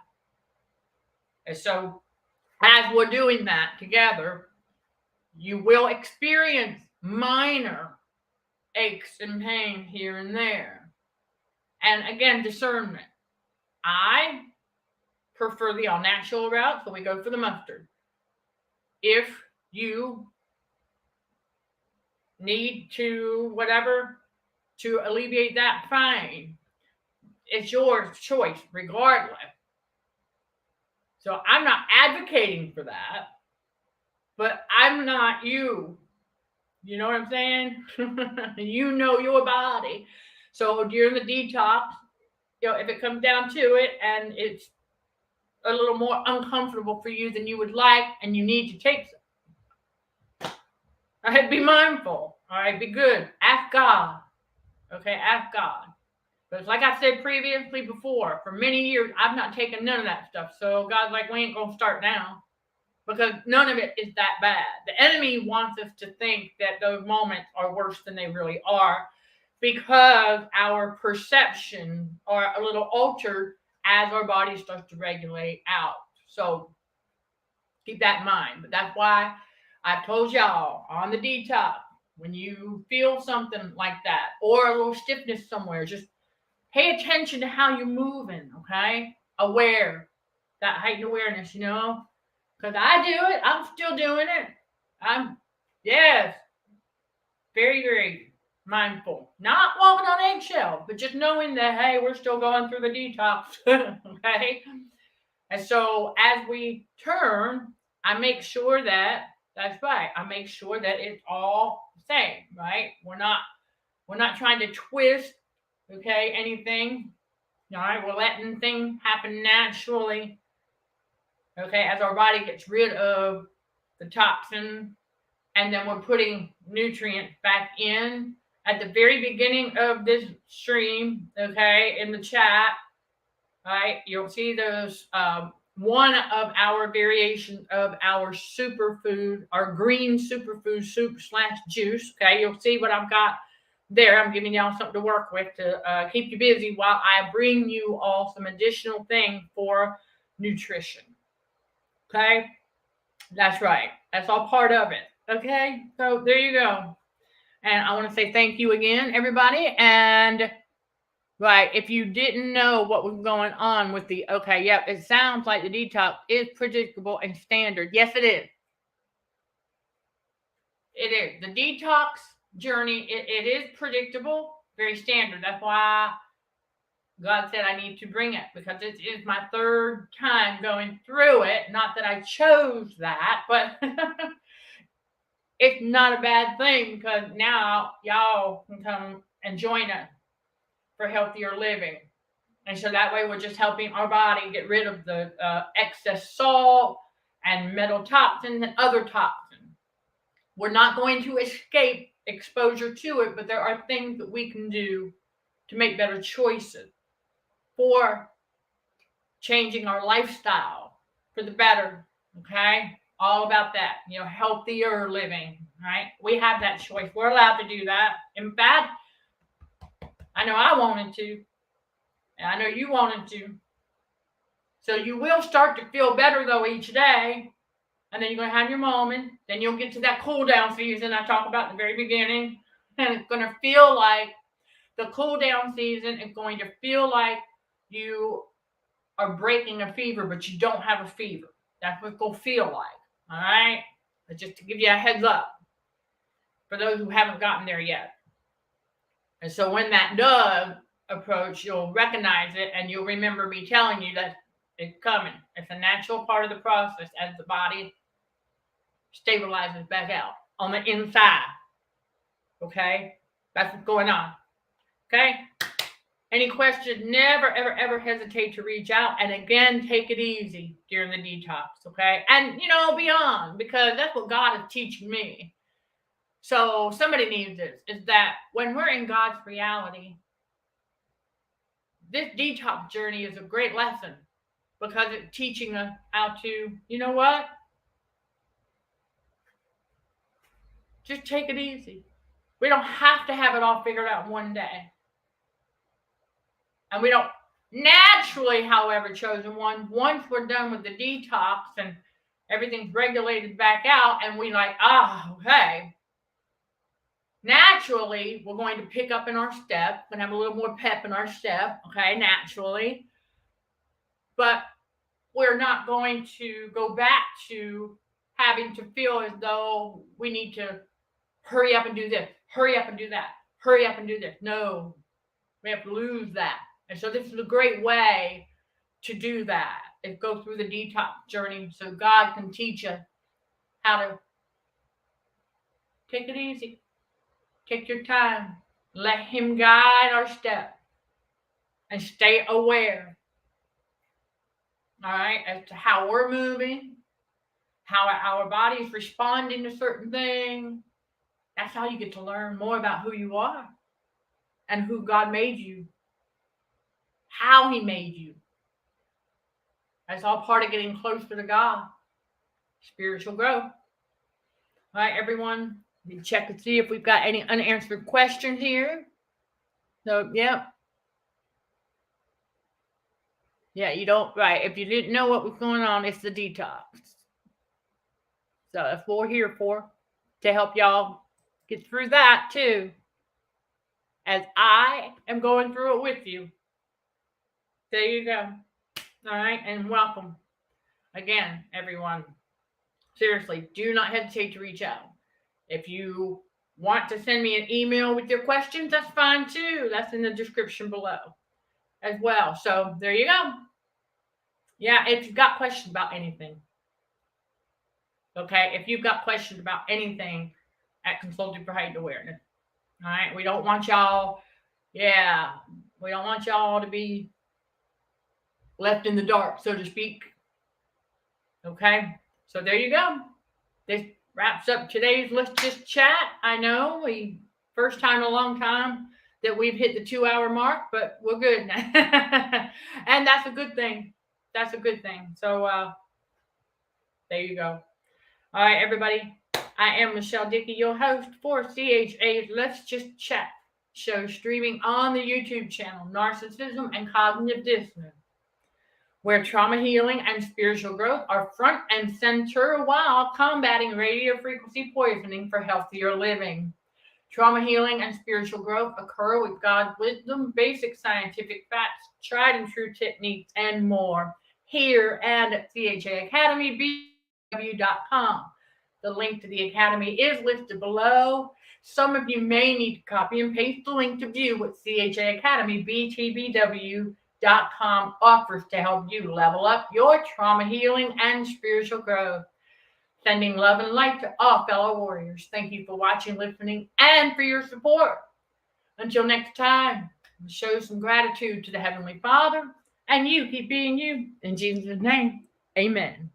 And so as we're doing that together, you will experience minor aches and pain here and there. And again, discernment. I prefer the all-natural route, so we go for the mustard. If you need to alleviate that, fine. It's your choice, regardless. So I'm not advocating for that, but I'm not you. You know what I'm saying? You know your body. So during the detox, if it comes down to it and it's a little more uncomfortable for you than you would like, and you need to take some, all right, be mindful. All right, be good. Ask God. Okay, ask God. But like I said previously before, for many years, I've not taken none of that stuff. So God's like, we ain't going to start now, because none of it is that bad. The enemy wants us to think that those moments are worse than they really are, because our perceptions are a little altered as our body starts to regulate out. So keep that in mind. But that's why I've told y'all on the detox, when you feel something like that or a little stiffness somewhere, just pay attention to how you're moving, okay? Aware, that heightened awareness, because I do it. I'm still doing it. Yes, very, very mindful. Not walking on eggshells, but just knowing that, hey, we're still going through the detox, okay? And so as we turn, I make sure that's right. I make sure that it's all the same, right? We're not trying to twist, okay, anything. All right, we're letting things happen naturally, okay, as our body gets rid of the toxin, and then we're putting nutrients back in. At the very beginning of this stream, okay, in the chat, right, you'll see those one of our variations of our superfood, our green superfood soup / juice. Okay, you'll see what I've got there. I'm giving y'all something to work with to keep you busy while I bring you all some additional things for nutrition. Okay, that's right. That's all part of it. Okay, so there you go. And I want to say thank you again, everybody. And right, if you didn't know what was going on with it sounds like the detox is predictable and standard. Yes, it is. It is. The detox journey, it is predictable, very standard. That's why God said I need to bring it, because it is my third time going through it. Not that I chose that, but it's not a bad thing, because now y'all can come and join us for healthier living. And so that way we're just helping our body get rid of the excess salt and metal toxins and other toxins. We're not going to escape exposure to it, but there are things that we can do to make better choices for changing our lifestyle for the better, okay? All about that, healthier living, right? We have that choice. We're allowed to do that. In fact, I know I wanted to, and I know you wanted to. So you will start to feel better, though, each day. And then you're going to have your moment. Then you'll get to that cool down season I talked about at the very beginning. And it's going to feel like the cool down season is going to feel like you are breaking a fever, but you don't have a fever. That's what it's going to feel like. All right? But just to give you a heads up for those who haven't gotten there yet. And so when that does approach, you'll recognize it and you'll remember me telling you that it's coming. It's a natural part of the process as the body stabilizes back out on the inside. Okay? That's what's going on. Okay? Any questions, never, ever, ever hesitate to reach out. And again, take it easy during the detox. Okay? And, beyond, because that's what God is teaching me. So somebody needs this, is that when we're in God's reality, this detox journey is a great lesson. Because it's teaching us how to, you know what? Just take it easy. We don't have to have it all figured out one day. And we don't naturally, however, chosen one, once we're done with the detox and everything's regulated back out and we okay. Naturally, we're going to pick up in our step, going to have a little more pep in our step, okay, naturally. But we're not going to go back to having to feel as though we need to hurry up and do this, hurry up and do that, hurry up and do this. No, we have to lose that. And so this is a great way to do that, is go through the detox journey so God can teach us how to take it easy. Take your time. Let Him guide our step and stay aware. All right, as to how we're moving, how our body's responding to certain things. That's how you get to learn more about who you are and who God made you, how He made you. That's all part of getting closer to God. Spiritual growth. All right, everyone, we check to see if we've got any unanswered questions here. So, yep. Yeah, you don't, right. If you didn't know what was going on, it's the detox. So that's what we're here for, to help y'all get through that too, as I am going through it with you. There you go. All right, and welcome. Again, everyone, seriously, do not hesitate to reach out. If you want to send me an email with your questions, that's fine too. That's in the description below as well. So there you go. Yeah, if you've got questions about anything. Okay, if you've got questions about anything at Consulting for Heightened Awareness. All right, we don't want y'all, we don't want y'all to be left in the dark, so to speak. Okay, so there you go. This wraps up today's Let's Just Chat. I know first time in a long time that we've hit the 2-hour mark, but we're good. And that's a good thing. That's a good thing. So there you go. All right, everybody. I am Michelle Dickey, your host for CHA's Let's Just Chat show, streaming on the YouTube channel Narcissism and Cognitive Dissonance, where trauma healing and spiritual growth are front and center while combating radio frequency poisoning for healthier living. Trauma healing and spiritual growth occur with God's wisdom, basic scientific facts, tried and true techniques, and more here and at CDHRWDRMD.com. The link to the Academy is listed below. Some of you may need to copy and paste the link to view what CHAAcademyBTBW.com offers to help you level up your trauma healing and spiritual growth. Sending love and light to all fellow warriors. Thank you for watching, listening, and for your support. Until next time, show some gratitude to the Heavenly Father, and you keep being you. In Jesus' name, amen.